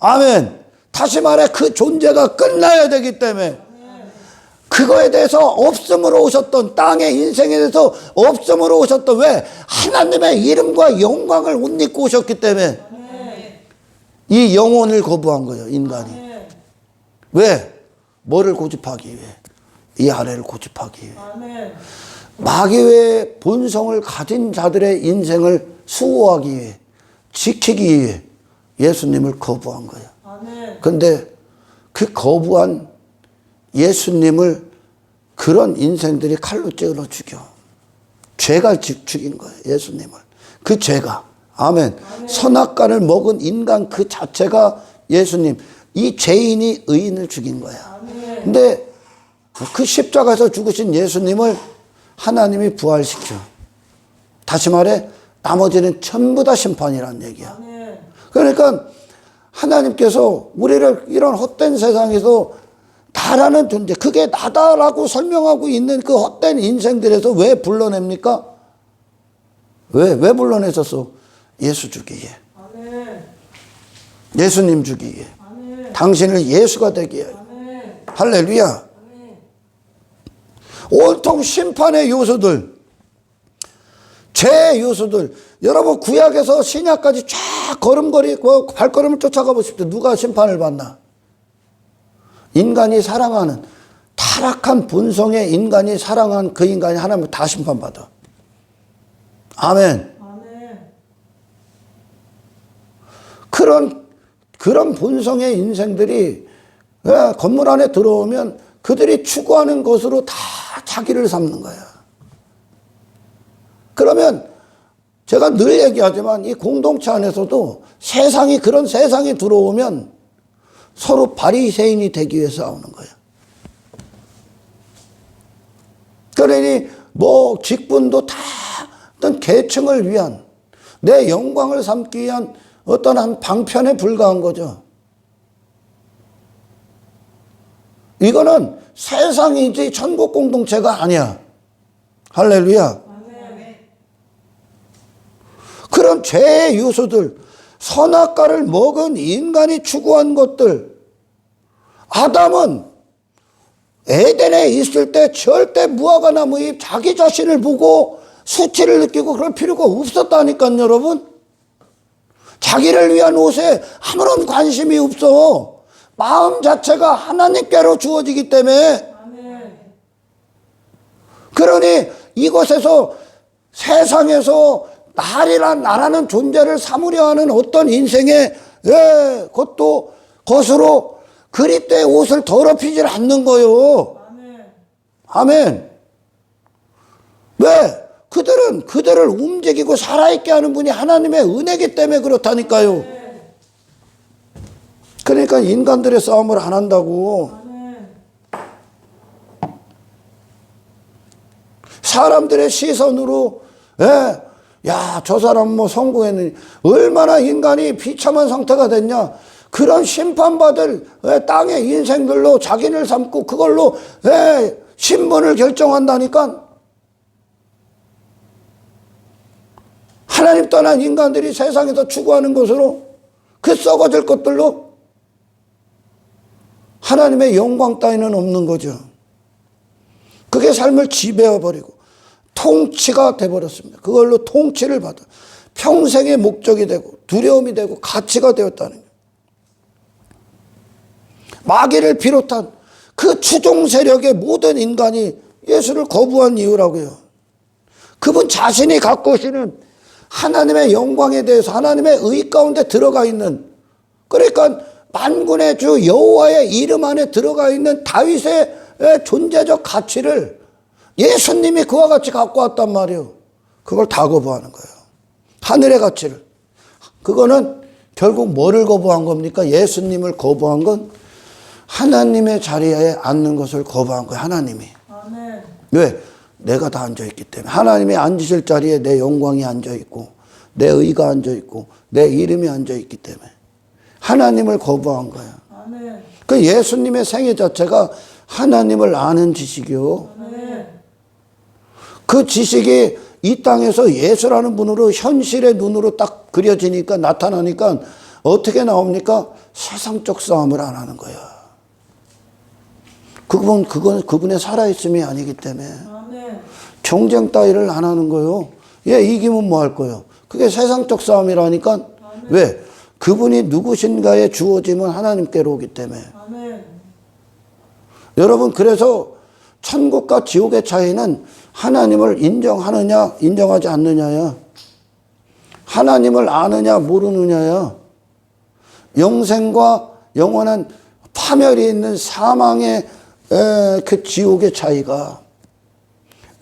아멘. 다시 말해 그 존재가 끝나야 되기 때문에. 그거에 대해서 없음으로 오셨던, 땅의 인생에 대해서 없음으로 오셨던, 왜? 하나님의 이름과 영광을 옷 입고 오셨기 때문에. 이 영혼을 거부한 거예요, 인간이. 왜? 뭐를 고집하기 위해? 이 아래를 고집하기 위해. 마귀의 본성을 가진 자들의 인생을 수호하기 위해, 지키기 위해 예수님을 거부한 거예요. 그런데 그 거부한 예수님을 그런 인생들이 칼로 찔러 죽여. 죄가 죽인 거예요, 예수님을. 그 죄가. 아멘. 선악과를 먹은 인간 그 자체가 예수님. 이 죄인이 의인을 죽인 거야. 근데 그 십자가에서 죽으신 예수님을 하나님이 부활시켜. 다시 말해 나머지는 전부 다 심판이란 얘기야. 그러니까 하나님께서 우리를 이런 헛된 세상에서 나라는 존재, 그게 나다라고 설명하고 있는 그 헛된 인생들에서 왜 불러냅니까? 왜 불러내셨어? 예수 주기에. 예수님 주기에. 당신을 예수가 되기에. 할렐루야. 온통 심판의 요소들, 죄의 요소들. 여러분 구약에서 신약까지 쫙 걸음걸이고 발걸음을 쫓아가 보십시오. 누가 심판을 받나? 인간이 사랑하는 타락한 본성의 인간이 사랑한 그 인간이 하나님을 다 심판받아. 아멘. 그런 본성의 인생들이 건물 안에 들어오면 그들이 추구하는 것으로 다 자기를 삼는 거야. 그러면 제가 늘 얘기하지만 이 공동체 안에서도 세상이, 그런 세상이 들어오면 서로 바리새인이 되기 위해 싸우는 거예요. 그러니 뭐 직분도 다 어떤 계층을 위한, 내 영광을 삼기 위한 어떤 한 방편에 불과한 거죠. 이거는 세상이지 천국 공동체가 아니야. 할렐루야. 그런 죄의 요소들, 선악과를 먹은 인간이 추구한 것들. 아담은 에덴에 있을 때 절대 무화과 나무에 자기 자신을 보고 수치를 느끼고 그럴 필요가 없었다니까요, 여러분. 자기를 위한 옷에 아무런 관심이 없어. 마음 자체가 하나님께로 주어지기 때문에. 그러니 이곳에서, 세상에서 나라는 존재를 삼으려 하는 어떤 인생의 것으로 그리스도의 옷을 더럽히질 않는 거요. 아멘. 왜? 그들을 움직이고 살아있게 하는 분이 하나님의 은혜이기 때문에 그렇다니까요. 그러니까 인간들의 싸움을 안 한다고. 사람들의 시선으로, 예, 야, 저 사람 뭐 성공했느니 얼마나 인간이 비참한 상태가 됐냐. 그런 심판받을 땅의 인생들로 자기를 삼고 그걸로 신분을 결정한다니까. 하나님 떠난 인간들이 세상에서 추구하는 것으로 그 썩어질 것들로 하나님의 영광 따위는 없는 거죠. 그게 삶을 지배해버리고 통치가 돼버렸습니다. 그걸로 통치를 받아 평생의 목적이 되고 두려움이 되고 가치가 되었다는 거예요. 마귀를 비롯한 그 추종 세력의 모든 인간이 예수를 거부한 이유라고요. 그분 자신이 갖고 오시는 하나님의 영광에 대해서 하나님의 의 가운데 들어가 있는, 그러니까 만군의 주 여호와의 이름 안에 들어가 있는 다윗의 존재적 가치를 예수님이 그와 같이 갖고 왔단 말이에요. 그걸 다 거부하는 거예요. 하늘의 가치를. 그거는 결국 뭐를 거부한 겁니까? 예수님을 거부한 건 하나님의 자리에 앉는 것을 거부한 거예요. 하나님이. 아멘. 왜? 내가 다 앉아있기 때문에. 하나님이 앉으실 자리에 내 영광이 앉아있고 내 의가 앉아있고 내 이름이 앉아있기 때문에 하나님을 거부한 거예요. 아멘. 그 예수님의 생애 자체가 하나님을 아는 지식이요. 아멘. 그 지식이 이 땅에서 예수라는 분으로 현실의 눈으로 딱 그려지니까, 나타나니까 어떻게 나옵니까? 세상적 싸움을 안 하는 거야. 그건 그분의 살아있음이 아니기 때문에 아멘. 경쟁 따위를 안 하는 거요. 얘 이기면 뭐 할 거요? 그게 세상적 싸움이라니까. 아멘. 왜? 그분이 누구신가에 주어짐은 하나님께로 오기 때문에. 아멘. 여러분, 그래서 천국과 지옥의 차이는 하나님을 인정하느냐 인정하지 않느냐야. 하나님을 아느냐 모르느냐야. 영생과 영원한 파멸이 있는 사망의 그 지옥의 차이가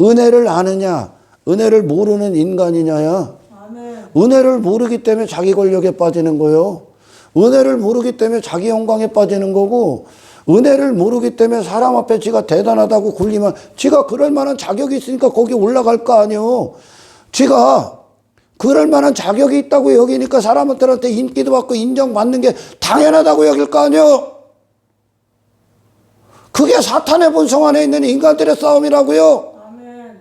은혜를 아느냐 은혜를 모르는 인간이냐야. 아멘. 은혜를 모르기 때문에 자기 권력에 빠지는 거요. 은혜를 모르기 때문에 자기 영광에 빠지는 거고, 은혜를 모르기 때문에 사람 앞에 지가 대단하다고 굴리면 지가 그럴 만한 자격이 있으니까 거기 올라갈 거 아니에요. 지가 그럴 만한 자격이 있다고 여기니까 사람들한테 인기도 받고 인정받는 게 당연하다고 여길 거 아니에요. 그게 사탄의 본성 안에 있는 인간들의 싸움이라고요. 아멘.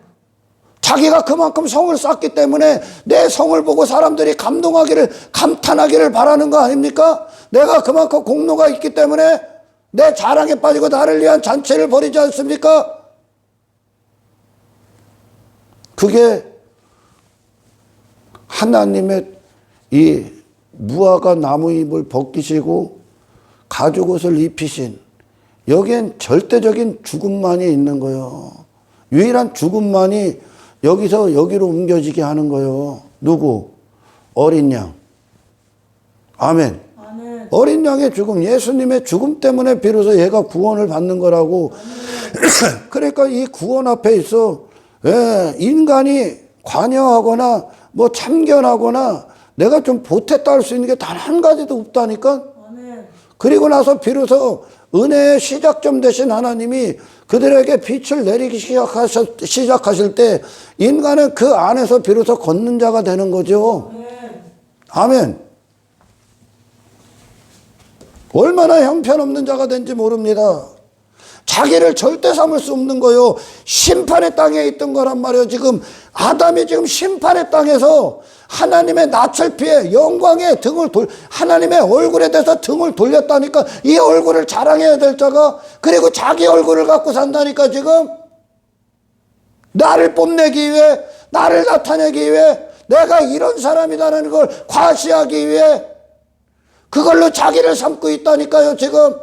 자기가 그만큼 성을 쌓기 때문에 내 성을 보고 사람들이 감탄하기를 바라는 거 아닙니까? 내가 그만큼 공로가 있기 때문에 내 자랑에 빠지고 나를 위한 잔치를 벌이지 않습니까? 그게 하나님의 이 무화과 나무잎을 벗기시고 가죽옷을 입히신, 여기엔 절대적인 죽음만이 있는 거예요. 유일한 죽음만이 여기서 여기로 옮겨지게 하는 거예요. 누구? 어린 양. 아멘. 아멘. 어린 양의 죽음, 예수님의 죽음 때문에 비로소 얘가 구원을 받는 거라고. 그러니까 이 구원 앞에 있어 인간이 관여하거나 뭐 참견하거나 내가 좀 보탰다 할 수 있는 게 단 한 가지도 없다니까. 아멘. 그리고 나서 비로소 은혜의 시작점 되신 하나님이 그들에게 빛을 내리기 시작하실 때 인간은 그 안에서 비로소 걷는 자가 되는 거죠. 아멘. 아멘. 얼마나 형편없는 자가 된지 모릅니다. 자기를 절대 삼을 수 없는 거요. 심판의 땅에 있던 거란 말이에요. 지금 아담이 지금 심판의 땅에서 하나님의 낯을 피해 영광의 하나님의 얼굴에 대해서 등을 돌렸다니까. 이 얼굴을 자랑해야 될 자가, 그리고 자기 얼굴을 갖고 산다니까. 지금 나를 뽐내기 위해, 나를 나타내기 위해, 내가 이런 사람이라는 걸 과시하기 위해 그걸로 자기를 삼고 있다니까요. 지금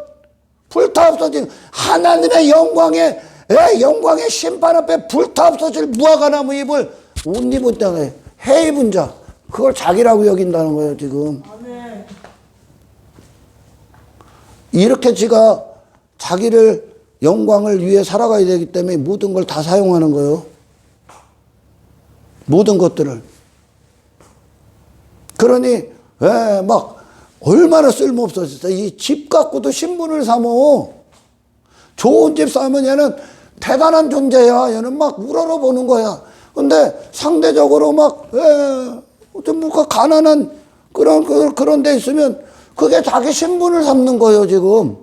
불타없어진 하나님의 영광의 심판 앞에 불타없어질 무화과나무 잎을 옷 입은 땅에 해 입은 자, 그걸 자기라고 여긴다는 거예요. 지금 아멘. 이렇게 지가 자기를 영광을 위해 살아가야 되기 때문에 모든 걸 다 사용하는 거예요. 모든 것들을. 그러니 막 얼마나 쓸모없어졌어. 이 집 갖고도 신분을 삼어. 좋은 집 사면 얘는 대단한 존재야. 얘는 막 우러러 보는 거야. 근데 상대적으로 막, 좀 뭔가 가난한 그런 데 있으면 그게 자기 신분을 삼는 거예요, 지금.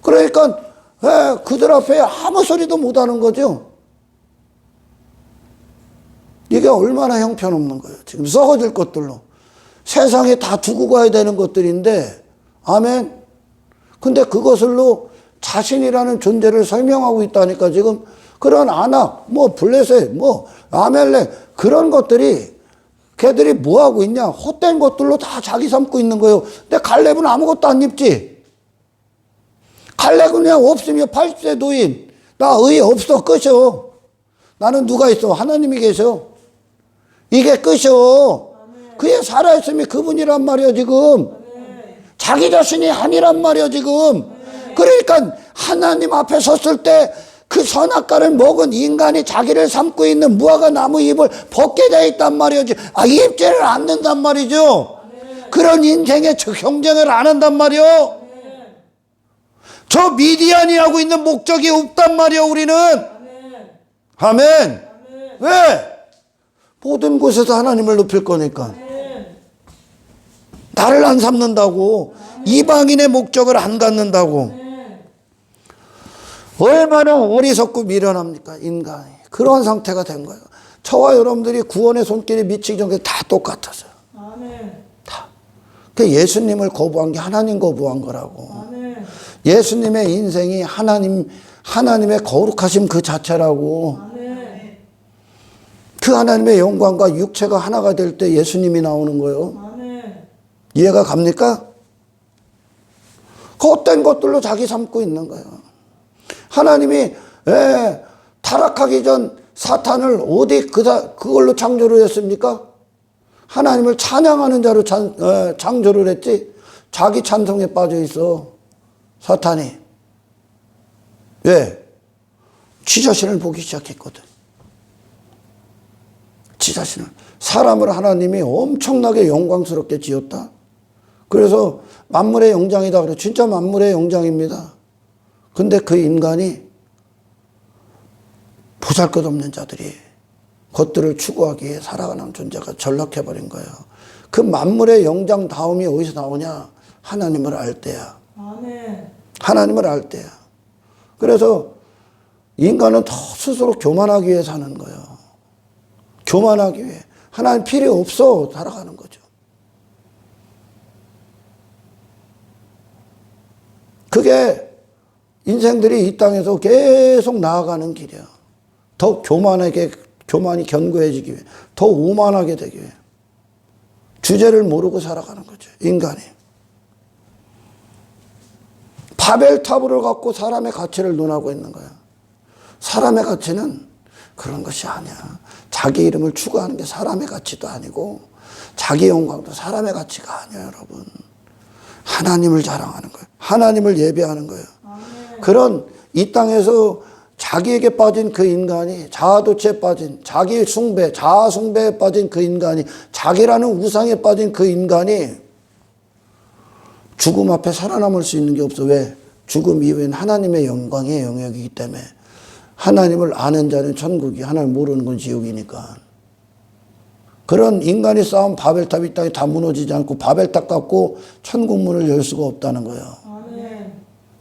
그러니까, 그들 앞에 아무 소리도 못 하는 거죠. 이게 얼마나 형편없는 거예요. 지금 썩어질 것들로. 세상에 다 두고 가야 되는 것들인데, 아멘. 근데 그것을로 자신이라는 존재를 설명하고 있다니까 지금 그런 아낙, 뭐 블레셋, 뭐 아멜렉 그런 것들이 걔들이 뭐 하고 있냐? 헛된 것들로 다 자기 삼고 있는 거예요. 근데 갈렙은 아무것도 안 입지. 갈렙은 그냥 없으면 80세 노인. 나 의 없어. 끝이요. 나는 누가 있어? 하나님이 계셔. 이게 끝이요. 그게 살아있으면 그분이란 말이야 지금. 자기 자신이 아니란 말이야 지금. 그러니까 하나님 앞에 섰을 때 그 선악과를 먹은 인간이 자기를 삼고 있는 무화과 나무 잎을 벗게 돼 있단 말이지. 입지를 않는단 말이죠. 그런 인생의 경쟁을 안 한단 말이요. 저 미디안이 하고 있는 목적이 없단 말이요 우리는. 아멘. 왜? 모든 곳에서 하나님을 높일 거니까. 나를 안 삼는다고. 이방인의 목적을 안 갖는다고. 얼마나 어리석고 미련합니까 인간이. 그런 상태가 된 거예요. 저와 여러분들이 구원의 손길이 미치기 전에 다 똑같았어요. 다. 그 예수님을 거부한 게 하나님 거부한 거라고. 예수님의 인생이 하나님의 거룩하심 그 자체라고. 그 하나님의 영광과 육체가 하나가 될 때 예수님이 나오는 거예요. 이해가 갑니까? 헛된 것들로 자기 삼고 있는 거예요. 하나님이 타락하기 전 사탄을 어디 그걸로 창조를 했습니까? 하나님을 찬양하는 자로 창조를 했지. 자기 찬송에 빠져 있어 사탄이. 왜? 지 자신을 보기 시작했거든. 지 자신을. 사람을 하나님이 엄청나게 영광스럽게 지었다. 그래서 만물의 영장이다 그래. 진짜 만물의 영장입니다. 근데 그 인간이 보잘것없는 자들이 것들을 추구하기에 살아가는 존재가 전락해버린 거예요. 그 만물의 영장 다음이 어디서 나오냐? 하나님을 알 때야. 하나님을 알 때야. 그래서 인간은 더 스스로 교만하기 위해 사는 거예요. 교만하기 위해. 하나님 필요 없어 살아가는 거죠. 그게 인생들이 이 땅에서 계속 나아가는 길이야. 더 교만이 견고해지기 위해, 더 오만하게 되기 위해. 주제를 모르고 살아가는 거죠, 인간이. 바벨탑을 갖고 사람의 가치를 논하고 있는 거야. 사람의 가치는 그런 것이 아니야. 자기 이름을 추구하는 게 사람의 가치도 아니고, 자기 영광도 사람의 가치가 아니야, 여러분. 하나님을 자랑하는 거예요. 하나님을 예배하는 거예요. 그런 이 땅에서 자기에게 빠진 그 인간이, 자아도취에 빠진, 자기 숭배, 자아 숭배에 빠진 그 인간이, 자기라는 우상에 빠진 그 인간이 죽음 앞에 살아남을 수 있는 게 없어. 왜? 죽음 이후엔 하나님의 영광의 영역이기 때문에. 하나님을 아는 자는 천국이, 하나님을 모르는 건 지옥이니까. 그런 인간이 쌓은 바벨탑이 이 땅에 다 무너지지 않고 바벨탑 갖고 천국 문을 열 수가 없다는 거예요.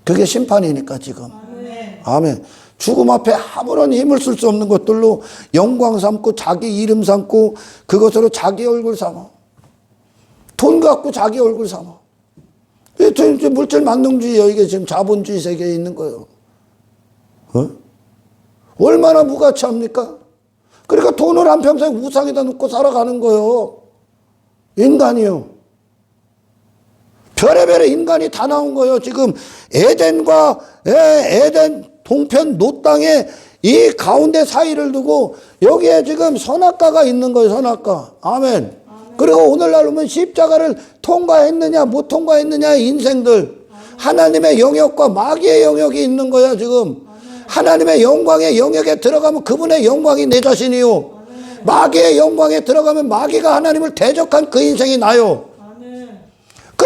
그게 심판이니까 지금. 아멘. 죽음 앞에 아무런 힘을 쓸 수 없는 것들로 영광 삼고 자기 이름 삼고 그것으로 자기 얼굴 삼아. 돈 갖고 자기 얼굴 삼아. 이게 물질 만능주의예요. 이게 지금 자본주의 세계에 있는 거예요. 얼마나 무가치합니까? 그러니까 돈을 한평생 우상에다 놓고 살아가는 거예요. 인간이요. 별의별 인간이 다 나온 거예요. 지금 에덴 동편 노땅에 이 가운데 사이를 두고 여기에 지금 선악과가 있는 거예요. 선악과. 아멘. 그리고 오늘날 보면 십자가를 통과했느냐 못 통과했느냐의 인생들. 하나님의 영역과 마귀의 영역이 있는 거야 지금. 하나님의 영광의 영역에 들어가면 그분의 영광이 내 자신이요. 마귀의 영광에 들어가면 마귀가 하나님을 대적한 그 인생이 나요.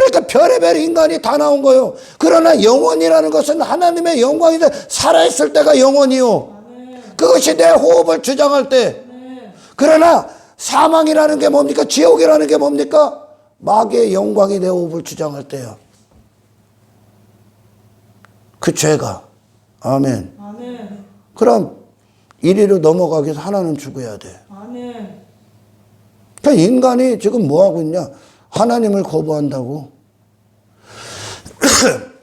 그러니까 별의별 인간이 다 나온 거예요. 그러나 영혼이라는 것은 하나님의 영광인데 살아있을 때가 영혼이요. 그것이 내 호흡을 주장할 때. 그러나 사망이라는 게 뭡니까? 지옥이라는 게 뭡니까? 마귀의 영광이 내 호흡을 주장할 때요. 그 죄가. 아멘. 아멘. 그럼 이리로 넘어가기 위해서 하나는 죽어야 돼. 아멘. 그러니까 인간이 지금 뭐하고 있냐? 하나님을 거부한다고.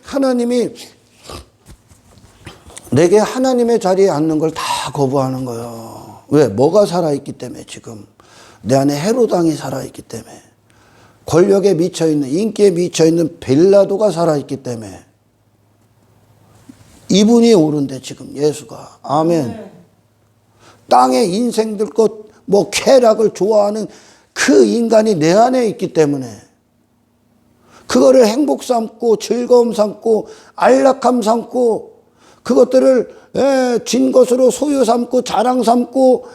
하나님이 내게 하나님의 자리에 앉는 걸 다 거부하는 거예요. 왜? 뭐가 살아있기 때문에 지금. 내 안에 헤로당이 살아있기 때문에. 권력에 미쳐있는, 인기에 미쳐있는 빌라도가 살아있기 때문에. 이분이 옳은데 지금 예수가. 아멘. 땅의 인생들 것, 뭐 쾌락을 좋아하는 그 인간이 내 안에 있기 때문에 그거를 행복 삼고 즐거움 삼고 안락함 삼고 그것들을 진 것으로 소유 삼고 자랑 삼고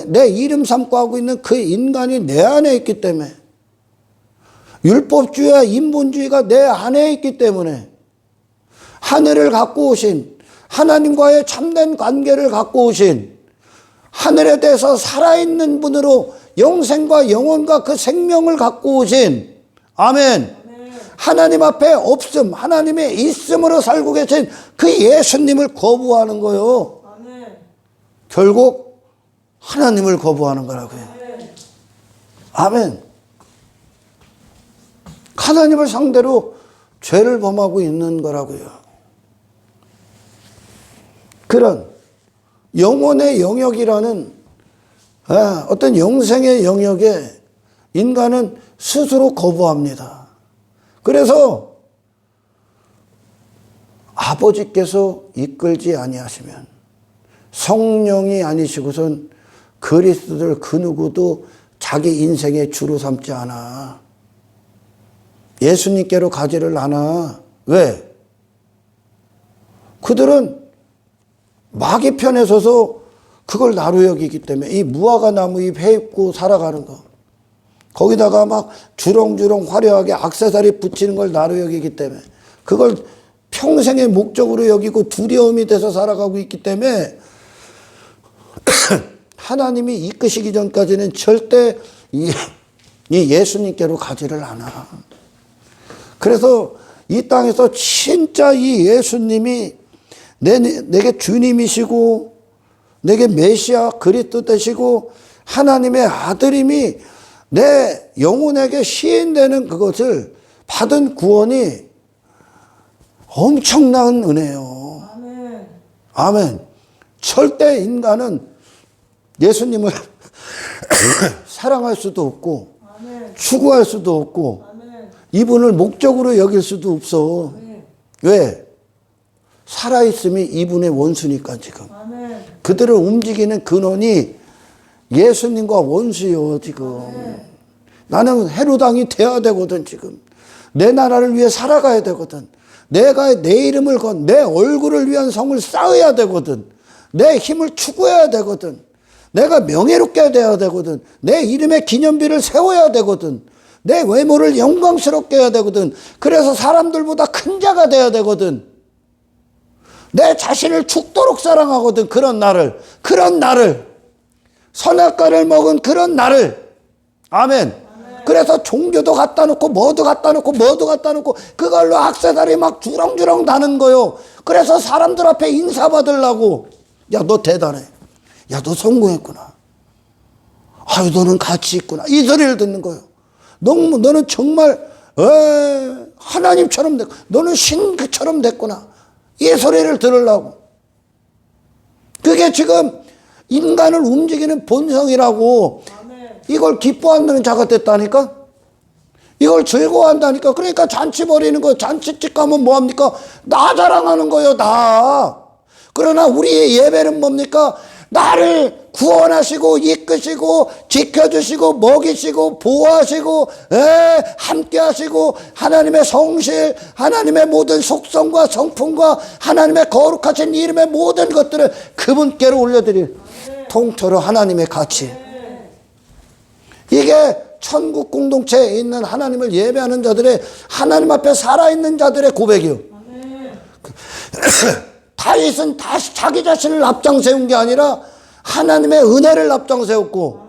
내 이름 삼고 하고 있는 그 인간이 내 안에 있기 때문에 율법주의와 인본주의가 내 안에 있기 때문에 하늘을 갖고 오신 하나님과의 참된 관계를 갖고 오신 하늘에 대해서 살아있는 분으로 영생과 영혼과 그 생명을 갖고 오신 아멘. 하나님 앞에 없음 하나님의 있음으로 살고 계신 그 예수님을 거부하는 거요. 결국 하나님을 거부하는 거라고요. 아멘. 하나님을 상대로 죄를 범하고 있는 거라고요. 그런 영혼의 영역이라는 어떤 영생의 영역에 인간은 스스로 거부합니다. 그래서 아버지께서 이끌지 아니하시면 성령이 아니시고선 그리스도를 그 누구도 자기 인생의 주로 삼지 않아. 예수님께로 가지를 않아. 왜? 그들은 마귀 편에 서서 그걸 나루 여기기 때문에 이 무화과 나무 잎 해입고 살아가는 거 거기다가 막 주렁주렁 화려하게 액세서리 붙이는 걸 나루 여기기 때문에 그걸 평생의 목적으로 여기고 두려움이 돼서 살아가고 있기 때문에 하나님이 이끄시기 전까지는 절대 이 예수님께로 가지를 않아. 그래서 이 땅에서 진짜 이 예수님이 내게 주님이시고 내게 메시아 그리스도 되시고 하나님의 아들임이 내 영혼에게 시인되는 그것을 받은 구원이 엄청난 은혜요. 아멘. 아멘. 절대 인간은 예수님을 사랑할 수도 없고 아멘. 추구할 수도 없고 아멘. 이분을 목적으로 여길 수도 없어. 아멘. 왜? 살아있음이 이분의 원수니까 지금. 아멘. 그들을 움직이는 근원이 예수님과 원수요 지금. 나는 헤로당이 돼야 되거든 지금. 내 나라를 위해 살아가야 되거든. 내가 내 이름을 건 내 얼굴을 위한 성을 쌓아야 되거든. 내 힘을 추구해야 되거든. 내가 명예롭게 돼야 되거든. 내 이름의 기념비를 세워야 되거든. 내 외모를 영광스럽게 해야 되거든. 그래서 사람들보다 큰 자가 돼야 되거든. 내 자신을 죽도록 사랑하거든. 그런 나를 선악과를 먹은 그런 나를. 아멘. 그래서 종교도 갖다 놓고 뭐도 갖다 놓고 그걸로 액세서리 막 주렁주렁 다는 거요. 그래서 사람들 앞에 인사받으려고. 야, 너 대단해. 야, 너 성공했구나. 아유, 너는 가치 있구나. 이 소리를 듣는 거예요. 너는 정말 하나님처럼 됐고 너는 신처럼 됐구나. 이 소리를 들으려고. 그게 지금 인간을 움직이는 본성이라고. 이걸 기뻐한다는 자가 됐다니까? 이걸 즐거워한다니까? 그러니까 잔치 벌이는 거, 잔치집 가면 뭐합니까? 나 자랑하는 거예요, 나. 그러나 우리의 예배는 뭡니까? 나를 구원하시고 이끄시고 지켜주시고 먹이시고 보호하시고 함께 하시고 하나님의 성실 하나님의 모든 속성과 성품과 하나님의 거룩하신 이름의 모든 것들을 그분께로 올려드릴 통째로 하나님의 가치. 이게 천국 공동체에 있는 하나님을 예배하는 자들의, 하나님 앞에 살아있는 자들의 고백이요. 다윗은 다시 자기 자신을 앞장 세운 게 아니라 하나님의 은혜를 앞장 세웠고,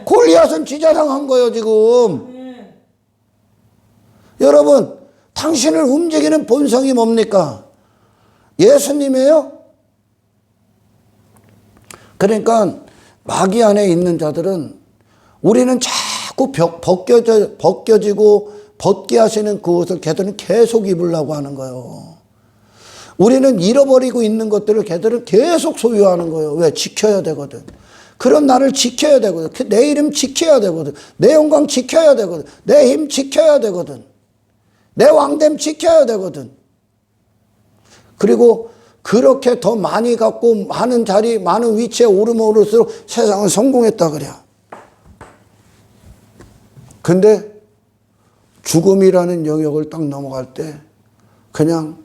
골리앗은 지자랑한 거예요 지금. 여러분, 당신을 움직이는 본성이 뭡니까? 예수님이에요? 그러니까 마귀 안에 있는 자들은, 우리는 자꾸 벗겨지고 벗게 하시는 그 옷을 걔들은 계속 입으려고 하는 거예요. 우리는 잃어버리고 있는 것들을 걔들은 계속 소유하는 거예요. 왜? 지켜야 되거든. 그런 나를 지켜야 되거든. 내 이름 지켜야 되거든. 내 영광 지켜야 되거든. 내 힘 지켜야 되거든. 내 왕됨 지켜야 되거든. 그리고 그렇게 더 많이 갖고 많은 자리, 많은 위치에 오르면 오를수록 세상은 성공했다 그래요. 근데 죽음이라는 영역을 딱 넘어갈 때 그냥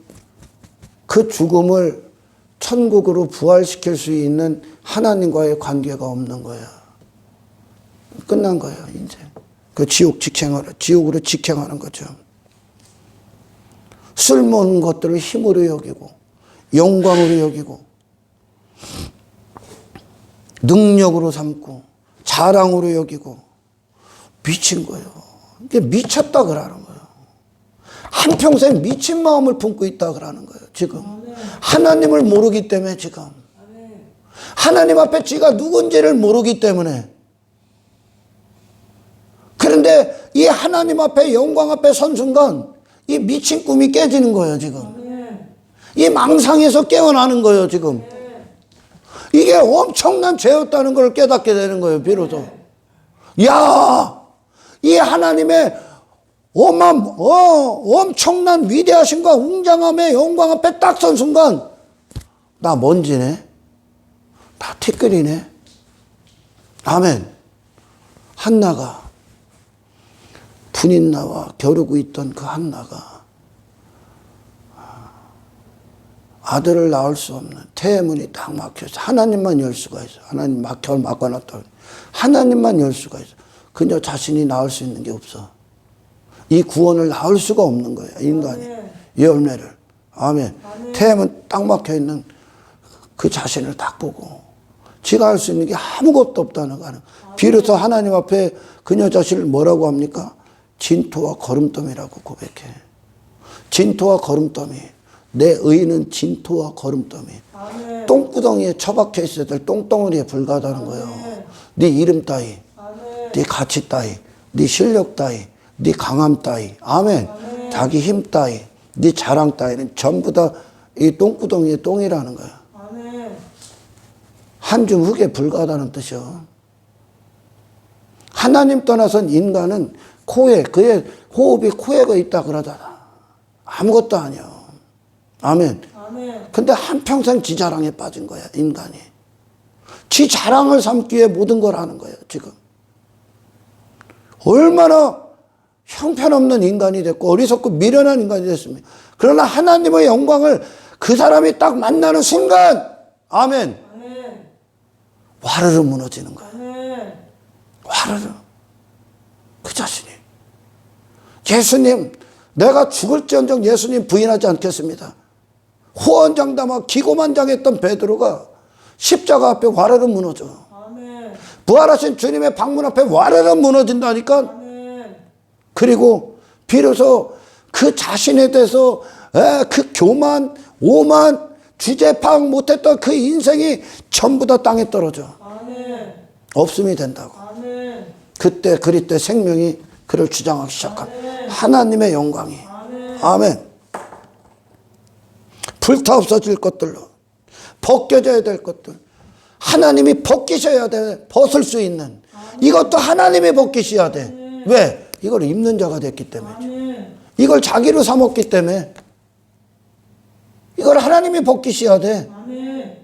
그 죽음을 천국으로 부활시킬 수 있는 하나님과의 관계가 없는 거야. 끝난 거예요, 이제. 그 지옥으로 직행하는 거죠. 쓸모없는 것들을 힘으로 여기고, 영광으로 여기고, 능력으로 삼고, 자랑으로 여기고, 미친 거예요. 이게 미쳤다 그러는 거예요. 한평생 미친 마음을 품고 있다 그러는 거예요, 지금. 하나님을 모르기 때문에 지금. 하나님 앞에 지가 누군지를 모르기 때문에. 그런데 이 하나님 앞에, 영광 앞에 선 순간 이 미친 꿈이 깨지는 거예요, 지금. 이 망상에서 깨어나는 거예요, 지금. 이게 엄청난 죄였다는 걸 깨닫게 되는 거예요, 비로소. 야, 이 하나님의 엄청난 위대하심과 웅장함의 영광 앞에 딱 선 순간, 나 먼지네? 나 티끌이네? 아멘. 한나가, 분인나와 겨루고 있던 그 한나가 아들을 낳을 수 없는 태문이 딱 막혀서 하나님만 열 수가 있어. 하나님 막아놨다. 하나님만 열 수가 있어. 그녀 자신이 낳을 수 있는 게 없어. 이 구원을 낳을 수가 없는 거야, 인간이. 이 열매를. 아멘. 태문 딱 막혀있는 그 자신을 딱 보고 지가 할 수 있는 게 아무것도 없다는 거는. 비로소 하나님 앞에 그녀 자신을 뭐라고 합니까? 진토와 거름더미라고 고백해. 진토와 거름더미. 내 의는 진토와 거름더미. 아멘. 똥구덩이에 처박혀 있어야 될 똥덩어리에 불과하다는 거예요. 네 이름 따위, 아멘. 네 가치 따위, 네 실력 따위, 네 강함 따위, 아멘. 아멘. 자기 힘 따위, 네 자랑 따위는 전부 다 이 똥구덩이의 똥이라는 거예요. 아멘. 한 줌 흙에 불과하다는 뜻이요. 하나님 떠나선 인간은 코에, 그의 호흡이 코에 있다 그러잖아. 아무것도 아니야. 아멘. 아멘. 근데 한평생 지 자랑에 빠진 거야, 인간이. 지 자랑을 삼기 위해 모든 걸 하는 거예요, 지금. 얼마나 형편없는 인간이 됐고 어리석고 미련한 인간이 됐습니다. 그러나 하나님의 영광을 그 사람이 딱 만나는 순간, 아멘. 아멘. 와르르 무너지는 거예요. 아멘. 와르르. 그 자신이. 예수님, 내가 죽을지언정 예수님 부인하지 않겠습니다. 호언장담하고 기고만장했던 베드로가 십자가 앞에 와르르 무너져. 아멘. 부활하신 주님의 방문 앞에 와르르 무너진다니까. 아멘. 그리고 비로소 그 자신에 대해서 그 교만, 오만, 주제 파악 못했던 그 인생이 전부 다 땅에 떨어져. 아멘. 없음이 된다고. 아멘. 그때 그리때 생명이 그를 주장하기 시작합니다. 아멘. 하나님의 영광이. 아멘. 아멘. 불타 없어질 것들로, 벗겨져야 될 것들, 하나님이 벗기셔야 돼. 벗을 수 있는. 아멘. 이것도 하나님이 벗기셔야 돼. 아멘. 왜? 이걸 입는 자가 됐기 때문이죠. 아멘. 이걸 자기로 삼았기 때문에 이걸 하나님이 벗기셔야 돼. 아멘.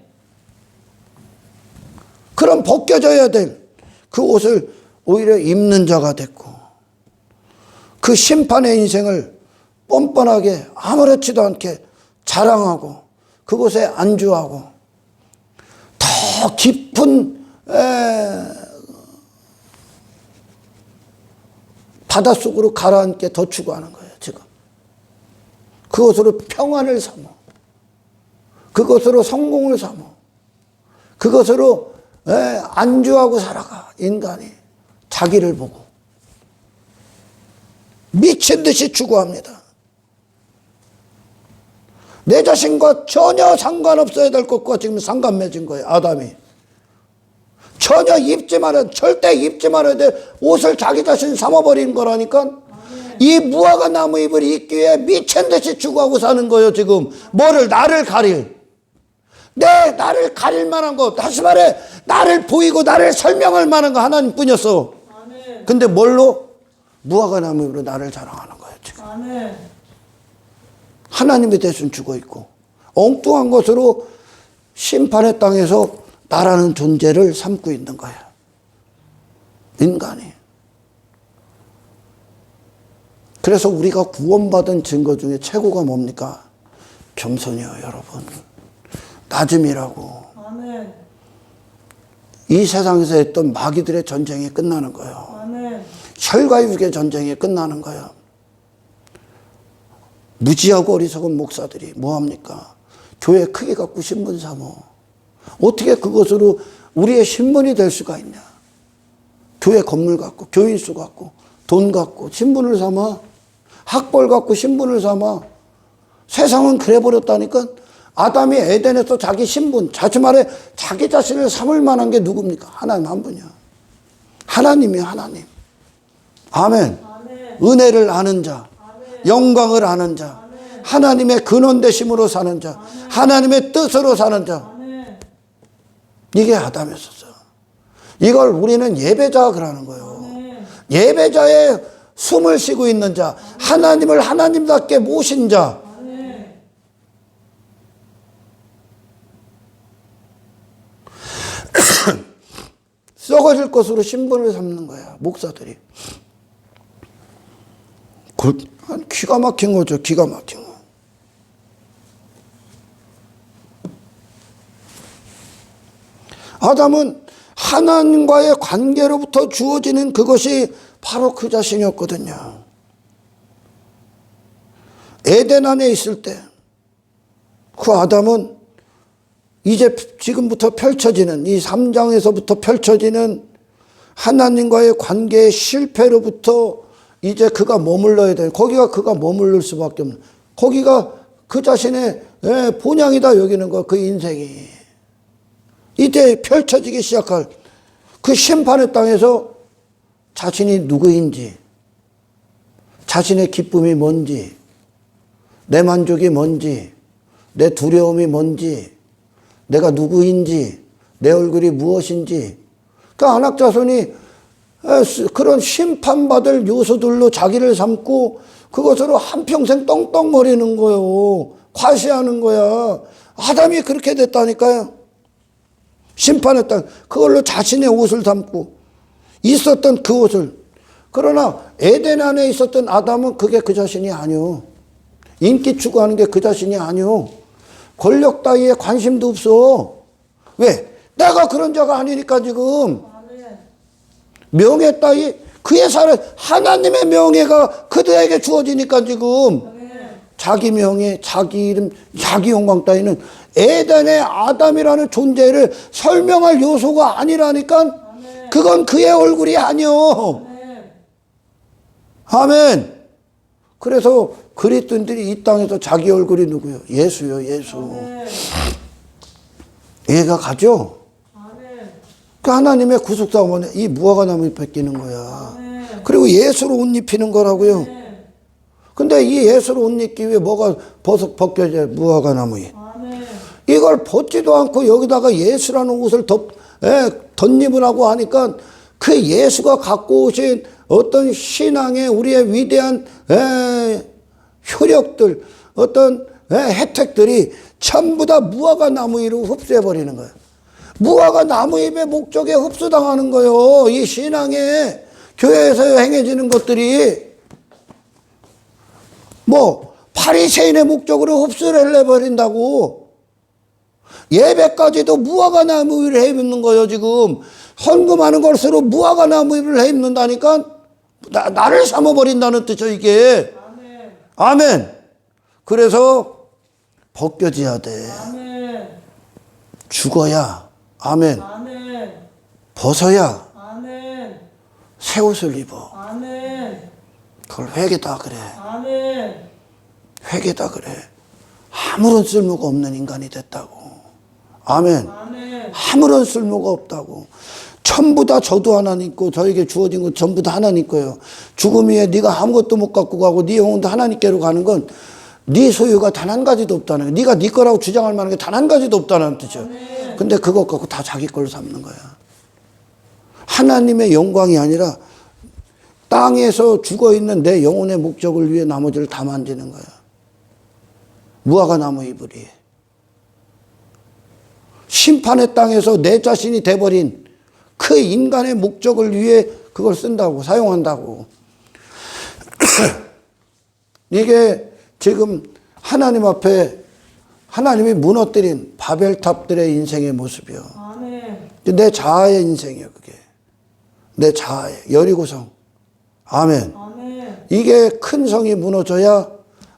그럼 벗겨져야 될 그 옷을 오히려 입는 자가 됐고, 그 심판의 인생을 뻔뻔하게 아무렇지도 않게 자랑하고 그곳에 안주하고 더 깊은 바닷속으로 가라앉게 더 추구하는 거예요, 지금. 그것으로 평안을 삼어. 그것으로 성공을 삼어. 그것으로 안주하고 살아가, 인간이. 자기를 보고. 미친 듯이 추구합니다. 내 자신과 전혀 상관없어야 될 것과 지금 상관 맺은 거예요, 아담이. 전혀 입지 말아야, 절대 입지 말아야 돼. 옷을 자기 자신 삼아버리는 거라니까. 이 무화과 나무 잎을 입기 위해 미친 듯이 추구하고 사는 거예요, 지금. 뭐를, 나를 가릴. 나를 가릴 만한 거, 다시 말해, 나를 보이고 나를 설명할 만한 거 하나님 뿐이었어. 근데 뭘로? 무화과 나무 잎으로 나를 자랑하는 거예요, 지금. 하나님에 대해서는 죽어 있고, 엉뚱한 것으로 심판의 땅에서 나라는 존재를 삼고 있는 거예요, 인간이. 그래서 우리가 구원받은 증거 중에 최고가 뭡니까? 겸손이요, 여러분. 낮음이라고. 아멘. 이 세상에서 했던 마귀들의 전쟁이 끝나는 거예요. 아멘. 혈과육의 전쟁이 끝나는 거예요. 무지하고 어리석은 목사들이 뭐합니까? 교회 크게 갖고 신분 삼어. 어떻게 그것으로 우리의 신분이 될 수가 있냐? 교회 건물 갖고, 교인수 갖고, 돈 갖고 신분을 삼아. 학벌 갖고 신분을 삼아. 세상은 그래버렸다니까. 아담이 에덴에서 자기 신분, 다시 말해 자기 자신을 삼을 만한 게 누굽니까? 하나님 한 분이야. 하나님이야, 하나님. 아멘. 아멘. 은혜를 아는 자, 아멘. 영광을 아는 자, 아멘. 하나님의 근원 되심으로 사는 자, 아멘. 하나님의 뜻으로 사는 자. 아멘. 이게 아담이었었어. 이걸 우리는 예배자 그러는 거예요. 아멘. 예배자의 숨을 쉬고 있는 자, 하나님을 하나님답게 모신 자. 아멘. 썩어질 것으로 신분을 삼는 거야, 목사들이. 기가 막힌 거죠, 기가 막힌 거. 아담은 하나님과의 관계로부터 주어지는 그것이 바로 그 자신이었거든요. 에덴 안에 있을 때 그 아담은 이제 지금부터 펼쳐지는, 이 3장에서부터 펼쳐지는 하나님과의 관계의 실패로부터 이제 그가 머물러야 돼. 거기가 그가 머무를 수밖에 없는, 거기가 그 자신의 본향이다 여기는 거, 그 인생이. 이때 펼쳐지기 시작할 그 심판의 땅에서 자신이 누구인지, 자신의 기쁨이 뭔지, 내 만족이 뭔지, 내 두려움이 뭔지, 내가 누구인지, 내 얼굴이 무엇인지, 그 안악자손이 그런 심판받을 요소들로 자기를 삼고 그것으로 한평생 떵떵거리는 거예요. 과시하는 거야. 아담이 그렇게 됐다니까요. 심판의 땅, 그걸로 자신의 옷을 삼고 있었던 그 옷을. 그러나 에덴 안에 있었던 아담은 그게 그 자신이 아니요. 인기 추구하는 게 그 자신이 아니요. 권력 따위에 관심도 없어. 왜? 내가 그런 자가 아니니까 지금. 명예 따위, 그의 사람, 하나님의 명예가 그들에게 주어지니까 지금. 자기 명예, 자기 이름, 자기 영광 따위는 에덴의 아담이라는 존재를 설명할 요소가 아니라니까. 그건 그의 얼굴이 아니요. 아멘. 그래서 그리스도인들이 이 땅에서 자기 얼굴이 누구요? 예수요, 예수. 이해가 가죠? 그 하나님의 구속사원에 이 무화과 나무에 뺏기는 거야. 그리고 예수로 옷 입히는 거라고요. 근데 이 예수로 옷 입기 위해 뭐가 벗겨져야 무화과 나무에. 이걸 벗지도 않고 여기다가 예수라는 옷을 덧입으라고 하니까 그 예수가 갖고 오신 어떤 신앙의 우리의 위대한 효력들, 어떤 혜택들이 전부 다 무화과 나무 잎으로 흡수해버리는 거예요. 무화과 나무 잎의 목적에 흡수당하는 거예요. 이 신앙의 교회에서 행해지는 것들이 뭐 바리새인의 목적으로 흡수를 해버린다고. 예배까지도 무화과 나무 잎을 해 입는 거예요. 지금 헌금하는 것으로 무화과 나무 잎을 해 입는다니까. 나를 삼아버린다는 뜻이죠, 이게. 아멘. 아멘. 그래서 벗겨져야 돼. 아멘. 죽어야. 아멘. 아멘. 벗어야 아멘. 새 옷을 입어. 아멘. 그걸 회개다 그래. 아멘. 회개다 그래. 아무런 쓸모가 없는 인간이 됐다고. 아멘. 아멘. 아무런 쓸모가 없다고. 전부 다 저도 하나님 있고 저에게 주어진 것 전부 다 하나님 거예요. 죽음 위에 네가 아무것도 못 갖고 가고 네 영혼도 하나님께로 가는 건 네 소유가 단 한 가지도 없다는 거야. 네가 네 거라고 주장할 만한 게 단 한 가지도 없다는 뜻이야. 근데 그것 갖고 다 자기 걸로 삼는 거야. 하나님의 영광이 아니라 땅에서 죽어있는 내 영혼의 목적을 위해 나머지를 다 만지는 거야. 무화과 나무 이불이. 심판의 땅에서 내 자신이 돼버린 그 인간의 목적을 위해 그걸 쓴다고, 사용한다고. 이게 지금 하나님 앞에 하나님이 무너뜨린 바벨탑들의 인생의 모습이요. 아멘. 내 자아의 인생이에요, 그게. 내 자아의 여리고성. 아멘. 아멘. 이게 큰 성이 무너져야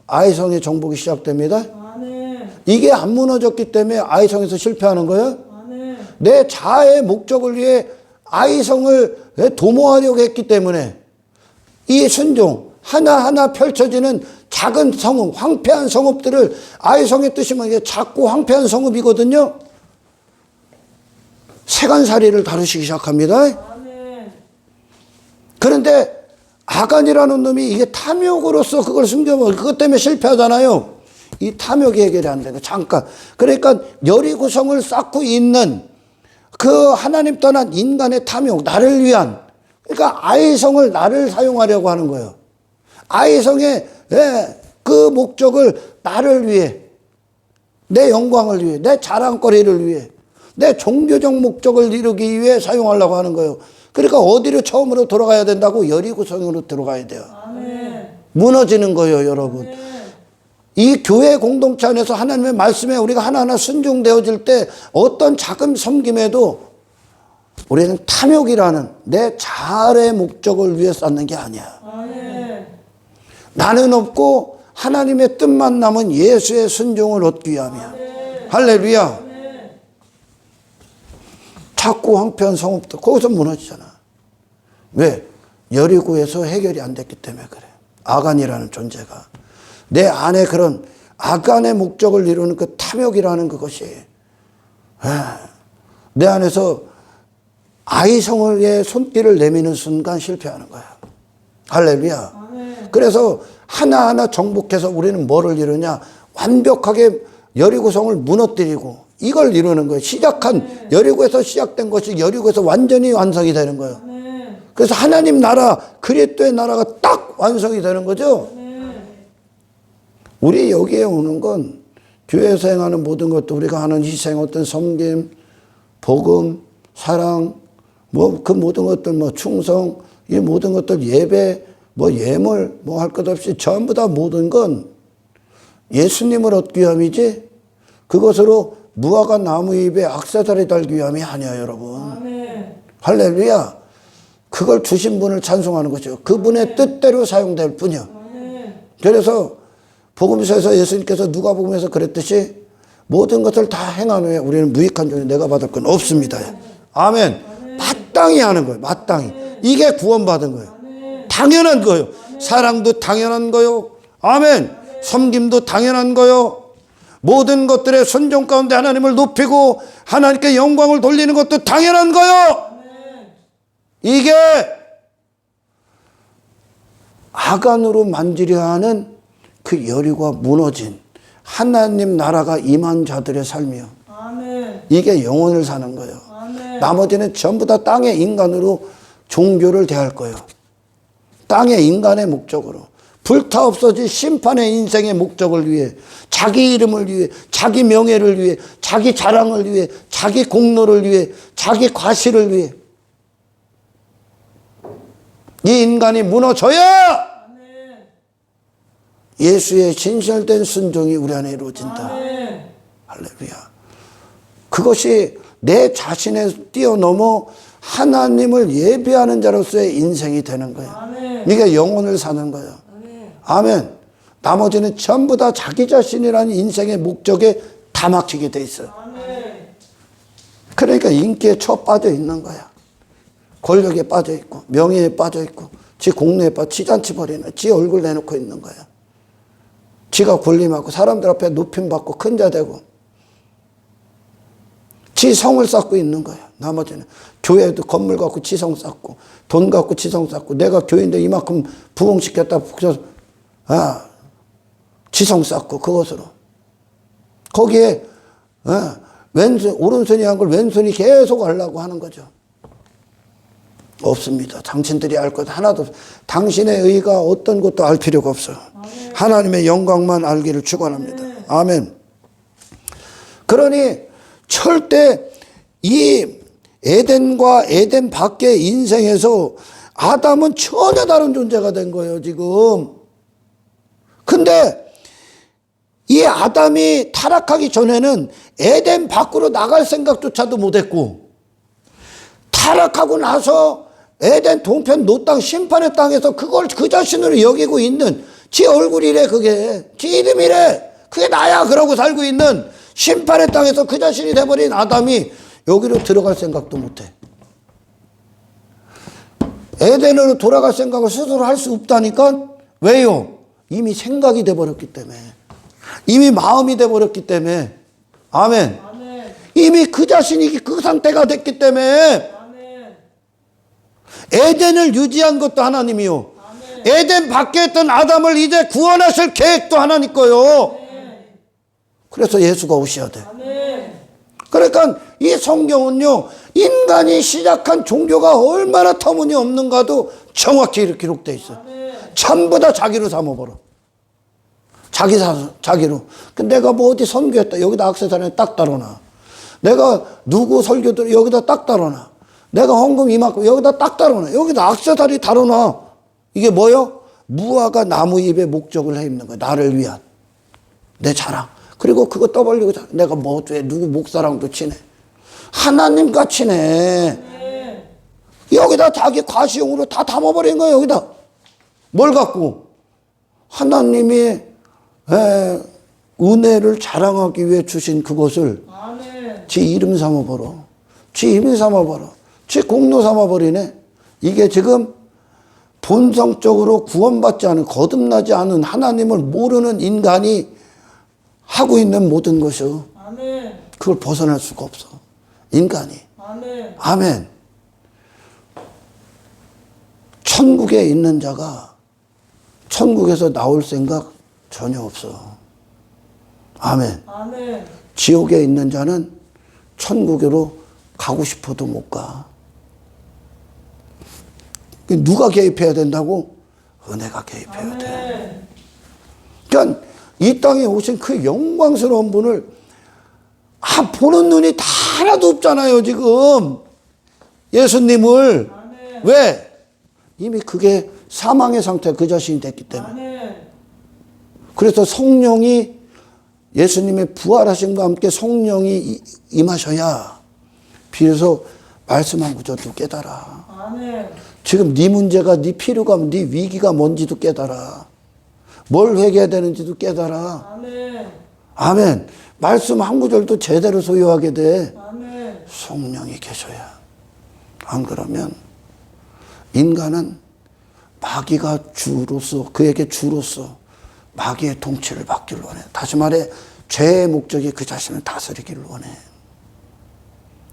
아이성의 정복이 시작됩니다. 아멘. 이게 안 무너졌기 때문에 아이성에서 실패하는 거예요. 아멘. 내 자아의 목적을 위해 아이성을 도모하려고 했기 때문에 이 순종 하나하나 펼쳐지는 작은 성읍, 황폐한 성읍들을 아이성의 뜻이면 이게 작고 황폐한 성읍이거든요. 세간살이를 다루시기 시작합니다. 아멘. 그런데 아간이라는 놈이 이게 탐욕으로서 그걸 숨겨먹어. 그것 때문에 실패하잖아요. 이 탐욕이 해결이 안 되는 거. 잠깐. 그러니까 여리고성을 쌓고 있는 그 하나님 떠난 인간의 탐욕, 나를 위한. 그러니까 아이성을 나를 사용하려고 하는 거예요. 아이성의 그 목적을 나를 위해, 내 영광을 위해, 내 자랑거리를 위해, 내 종교적 목적을 이루기 위해 사용하려고 하는 거예요. 그러니까 어디로 처음으로 돌아가야 된다고? 여리고성으로 들어가야 돼요. 아멘. 무너지는 거예요, 여러분. 아멘. 이 교회 공동체 안에서 하나님의 말씀에 우리가 하나하나 순종되어질 때 어떤 작은 섬김에도 우리는 탐욕이라는 내 자아의 목적을 위해 쌓는 게 아니야. 아멘. 나는 없고 하나님의 뜻만 남은 예수의 순종을 얻기 위함이야. 아멘. 할렐루야. 아멘. 자꾸 황폐한 성읍도 거기서 무너지잖아. 왜? 여리고에서 해결이 안 됐기 때문에 그래. 아간이라는 존재가. 내 안에 그런 아간의 목적을 이루는 그 탐욕이라는 그것이 내 안에서 아이성의 손길을 내미는 순간 실패하는 거야. 할렐루야. 아멘. 그래서 하나하나 정복해서 우리는 뭐를 이루냐? 완벽하게 여리고성을 무너뜨리고 이걸 이루는 거예요. 시작한 여리고에서 시작된 것이 여리고에서 완전히 완성이 되는 거예요. 아멘. 그래서 하나님 나라, 그리스도의 나라가 딱 완성이 되는 거죠. 우리 여기에 오는 건 교회에서 행하는 모든 것도 우리가 하는 희생, 어떤 섬김, 복음, 사랑, 뭐 그 모든 것들, 뭐 충성, 이 모든 것들 예배, 뭐 예물, 뭐 할 것 없이 전부 다 모든 건 예수님을 얻기 위함이지 그것으로 무화과 나무 잎에 악세사리 달기 위함이 아니야, 여러분. 아멘. 할렐루야. 그걸 주신 분을 찬송하는 거죠. 그분의 뜻대로 사용될 뿐이야. 아멘. 그래서 복음서에서 예수님께서 누가복음에서 그랬듯이 모든 것을 다 행한 후에 우리는 무익한 종이 내가 받을 건 없습니다. 아멘. 마땅히 하는 거예요. 마땅히. 이게 구원받은 거예요. 당연한 거예요. 사랑도 당연한 거요. 아멘. 섬김도 당연한 거요. 모든 것들의 순종 가운데 하나님을 높이고 하나님께 영광을 돌리는 것도 당연한 거요. 이게 아간으로 만지려 하는 그 여리고가 무너진 하나님 나라가 임한 자들의 삶이요. 아멘. 이게 영혼을 사는 거예요. 아멘. 나머지는 전부 다 땅의 인간으로 종교를 대할 거예요. 땅의 인간의 목적으로. 불타 없어질 심판의 인생의 목적을 위해, 자기 이름을 위해, 자기 명예를 위해, 자기 자랑을 위해, 자기 공로를 위해, 자기 과실을 위해. 이 인간이 무너져야 예수의 진실된 순종이 우리 안에 이루어진다. 아멘. 할렐루야. 그것이 내 자신에 뛰어넘어 하나님을 예배하는 자로서의 인생이 되는 거예요. 아멘. 이게 영혼을 사는 거예요. 아멘. 나머지는 전부 다 자기 자신이라는 인생의 목적에 다 막히게 돼 있어요. 그러니까 인기에 쳐 빠져 있는 거야. 권력에 빠져 있고 명예에 빠져 있고 지 공로에 빠져 지잔치 벌이는 지 얼굴 내놓고 있는 거야. 지가 군림하고 사람들 앞에 높임받고 큰 자 되고 지 성을 쌓고 있는 거야. 나머지는 교회도 건물 갖고 지성 쌓고 돈 갖고 지성 쌓고 내가 교회인데 이만큼 부흥시켰다 지성 쌓고 그것으로 거기에 왼손 오른손이 한 걸 왼손이 계속 하려고 하는 거죠. 없습니다. 당신들이 알 것 하나도 없어요. 당신의 의가 어떤 것도 알 필요가 없어요. 하나님의 영광만 알기를 축원합니다. 아멘. 그러니 절대 이 에덴과 에덴 밖의 인생에서 아담은 전혀 다른 존재가 된 거예요, 지금. 근데 이 아담이 타락하기 전에는 에덴 밖으로 나갈 생각조차도 못했고, 타락하고 나서 에덴 동편 노땅 심판의 땅에서 그걸 그 자신으로 여기고 있는 지 얼굴이래, 그게 지 이름이래, 그게 나야 그러고 살고 있는 심판의 땅에서 그 자신이 돼버린 아담이 여기로 들어갈 생각도 못해. 에덴으로 돌아갈 생각을 스스로 할 수 없다니까. 왜요? 이미 생각이 돼버렸기 때문에, 이미 마음이 돼버렸기 때문에. 아멘. 이미 그 자신이 그 상태가 됐기 때문에. 에덴을 유지한 것도 하나님이요, 에덴 밖에 있던 아담을 이제 구원하실 계획도 하나님 거요. 그래서 예수가 오셔야 돼. 그러니까 이 성경은요, 인간이 시작한 종교가 얼마나 터무니없는가도 정확히 이렇게 기록되어 있어요. 전부 다 자기로 삼아버려. 자기로. 근데 내가 뭐 어디 선교했다, 여기다 액세서리 딱 달아놔. 내가 누구 설교들 여기다 딱 달아놔. 내가 헌금 이만큼 여기다 딱 달아놔. 여기다 액세서리 달아놔. 이게 뭐요? 무화과 나무 잎의 목적을 해 입는 거야. 나를 위한 내 자랑. 그리고 그거 떠벌리고 내가 뭐 왜 누구 목사랑도 치네. 하나님과 치네. 여기다 자기 과시용으로 다 담아버린 거예요. 여기다 뭘 갖고? 하나님이 은혜를 자랑하기 위해 주신 그것을 지 이름 삼아버려. 지 힘이 삼아버려. 지 공로 삼아버리네. 이게 지금 본성적으로 구원받지 않은, 거듭나지 않은, 하나님을 모르는 인간이 하고 있는 모든 것이요. 그걸 벗어날 수가 없어, 인간이. 아멘. 천국에 있는 자가 천국에서 나올 생각 전혀 없어. 아멘. 지옥에 있는 자는 천국으로 가고 싶어도 못 가. 누가 개입해야 된다고? 은혜가 개입해야 돼. 그러니까 이 땅에 오신 그 영광스러운 분을 보는 눈이 다 하나도 없잖아요, 지금. 예수님을. 왜? 이미 그게 사망의 상태, 그 자신이 됐기 때문에. 그래서 성령이, 예수님의 부활하심과 함께 성령이 임하셔야 비로소 말씀한 구절도 깨달아. 지금 네 문제가, 네 필요감, 네 위기가 뭔지도 깨달아. 뭘 회개해야 되는지도 깨달아. 아멘. 말씀 한 구절도 제대로 소유하게 돼. 성령이 계셔야. 안 그러면 인간은 마귀가 주로서, 그에게 주로서 마귀의 통치를 받기를 원해. 다시 말해, 죄의 목적이 그 자신을 다스리기를 원해.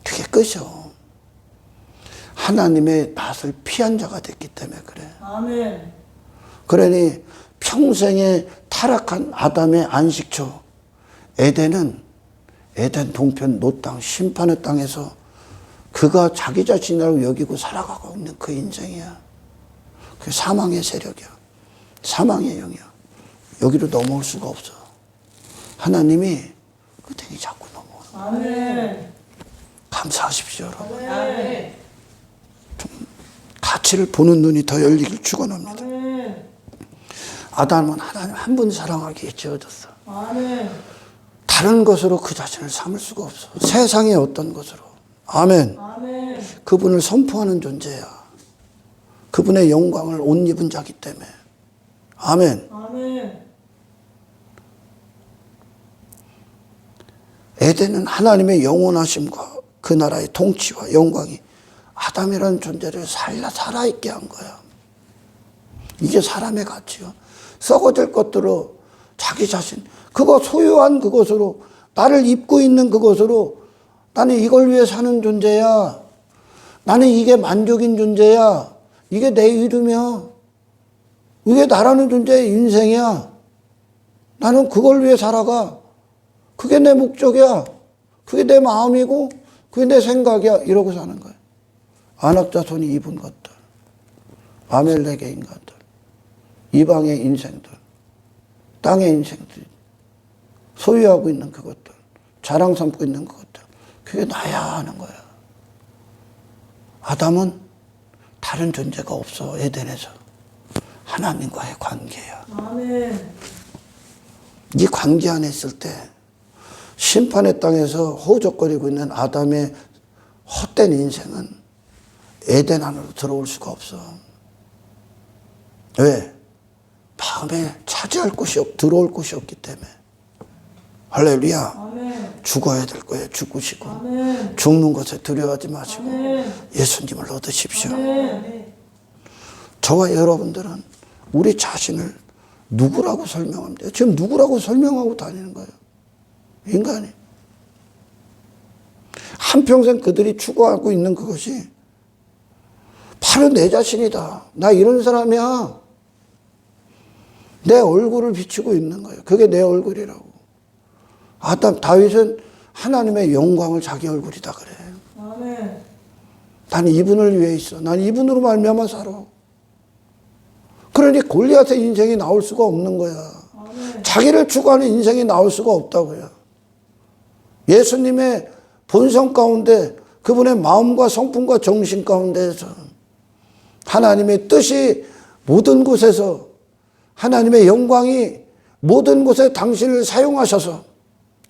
그게 끝이요. 하나님의 낯을 피한 자가 됐기 때문에 그래. 그러니 평생에 타락한 아담의 안식처 에덴은, 에덴 동편 노땅 심판의 땅에서 그가 자기 자신이라고 여기고 살아가고 있는 그 인생이야. 그게 사망의 세력이야. 사망의 영이야. 여기로 넘어올 수가 없어. 하나님이 그 등이 자꾸 넘어와. 감사하십시오, 여러분. 좀 가치를 보는 눈이 더 열리길 축원합니다. 아담은 하나님 한 분 사랑하기에 지어졌어. 다른 것으로 그 자신을 삼을 수가 없어. 세상의 어떤 것으로. 아멘. 그분을 선포하는 존재야. 그분의 영광을 옷 입은 자기 때문에. 아멘. 아멘. 에덴은 하나님의 영원하심과 그 나라의 통치와 영광이 아담이라는 존재를 살아있게 한 거야. 이게 사람의 가치요. 썩어질 것들로 자기 자신, 그거 소유한 그것으로, 나를 입고 있는 그것으로 나는 이걸 위해 사는 존재야. 나는 이게 만족인 존재야. 이게 내 이름이야. 이게 나라는 존재의 인생이야. 나는 그걸 위해 살아가. 그게 내 목적이야. 그게 내 마음이고 그게 내 생각이야. 이러고 사는 거야. 안악자손이 입은 것들, 아멜렉의 인간들, 이방의 인생들, 땅의 인생들, 소유하고 있는 그것들, 자랑 삼고 있는 그것들, 그게 나야 하는 거야. 아담은 다른 존재가 없어. 에덴에서 하나님과의 관계야. 아멘. 이 관계 안에 있을 때 심판의 땅에서 허우적거리고 있는 아담의 헛된 인생은 에덴 안으로 들어올 수가 없어. 왜? 마음에 차지할 곳이 들어올 곳이 없기 때문에. 할렐루야. 아멘. 죽어야 될 거예요. 죽으시고. 아멘. 죽는 것에 두려워하지 마시고 아멘. 예수님을 얻으십시오. 아멘. 저와 여러분들은 우리 자신을 누구라고 설명하면 돼요? 지금 누구라고 설명하고 다니는 거예요? 인간이. 한평생 그들이 추구하고 있는 그것이 바로 내 자신이다. 나 이런 사람이야. 내 얼굴을 비추고 있는 거예요. 그게 내 얼굴이라고. 다윗은 하나님의 영광을 자기 얼굴이다 그래. 아멘. 나는 이분을 위해 있어. 나는 이분으로 말미암아 살아. 그러니 골리앗의 인생이 나올 수가 없는 거야. 아멘. 자기를 추구하는 인생이 나올 수가 없다고요. 예수님의 본성 가운데 그분의 마음과 성품과 정신 가운데에서 하나님의 뜻이 모든 곳에서 하나님의 영광이 모든 곳에 당신을 사용하셔서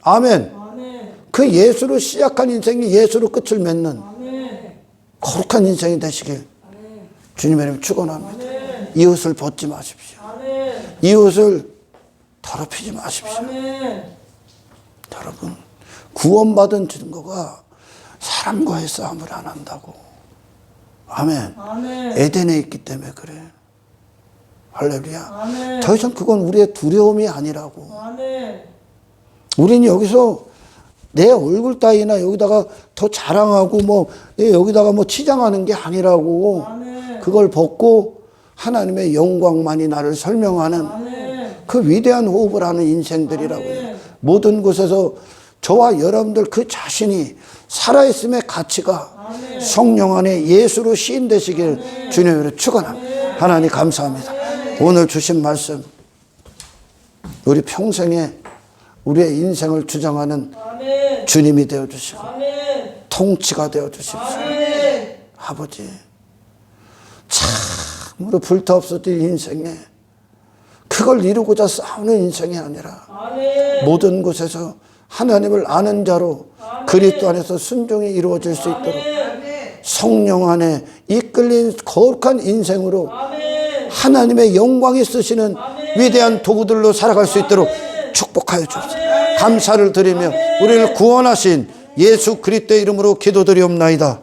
아멘. 아멘. 그 예수로 시작한 인생이 예수로 끝을 맺는 아멘. 거룩한 인생이 되시길 아멘. 주님의 이름으로 축원합니다. 아멘. 이웃을 벗지 마십시오. 아멘. 이웃을 더럽히지 마십시오. 아멘. 여러분, 구원받은 증거가 사람과의 싸움을 안 한다고. 아멘. 아멘. 에덴에 있기 때문에 그래. 할렐루야. 아멘. 더 이상 그건 우리의 두려움이 아니라고. 아멘. 우리는 여기서 내 얼굴 따위나 여기다가 더 자랑하고 여기다가 치장하는 게 아니라고. 아멘. 그걸 벗고 하나님의 영광만이 나를 설명하는 아멘. 그 위대한 호흡을 하는 인생들이라고요. 아멘. 모든 곳에서 저와 여러분들 그 자신이 살아있음의 가치가 아멘. 성령 안에 예수로 시인되시길 주님으로 축원합니다. 하나님 감사합니다. 오늘 주신 말씀 우리 평생에 우리의 인생을 주장하는 아멘. 주님이 되어주시고 아멘. 통치가 되어주십시오. 아멘. 아버지 참으로 불타없어질 인생에 그걸 이루고자 싸우는 인생이 아니라 아멘. 모든 곳에서 하나님을 아는 자로 그리스도 안에서 순종이 이루어질 수 있도록 성령 안에 이끌린 거룩한 인생으로 아멘. 하나님의 영광이 쓰시는 위대한 도구들로 살아갈 수 있도록 축복하여 주옵소서. 감사를 드리며 우리를 구원하신 예수 그리스도의 이름으로 기도드리옵나이다.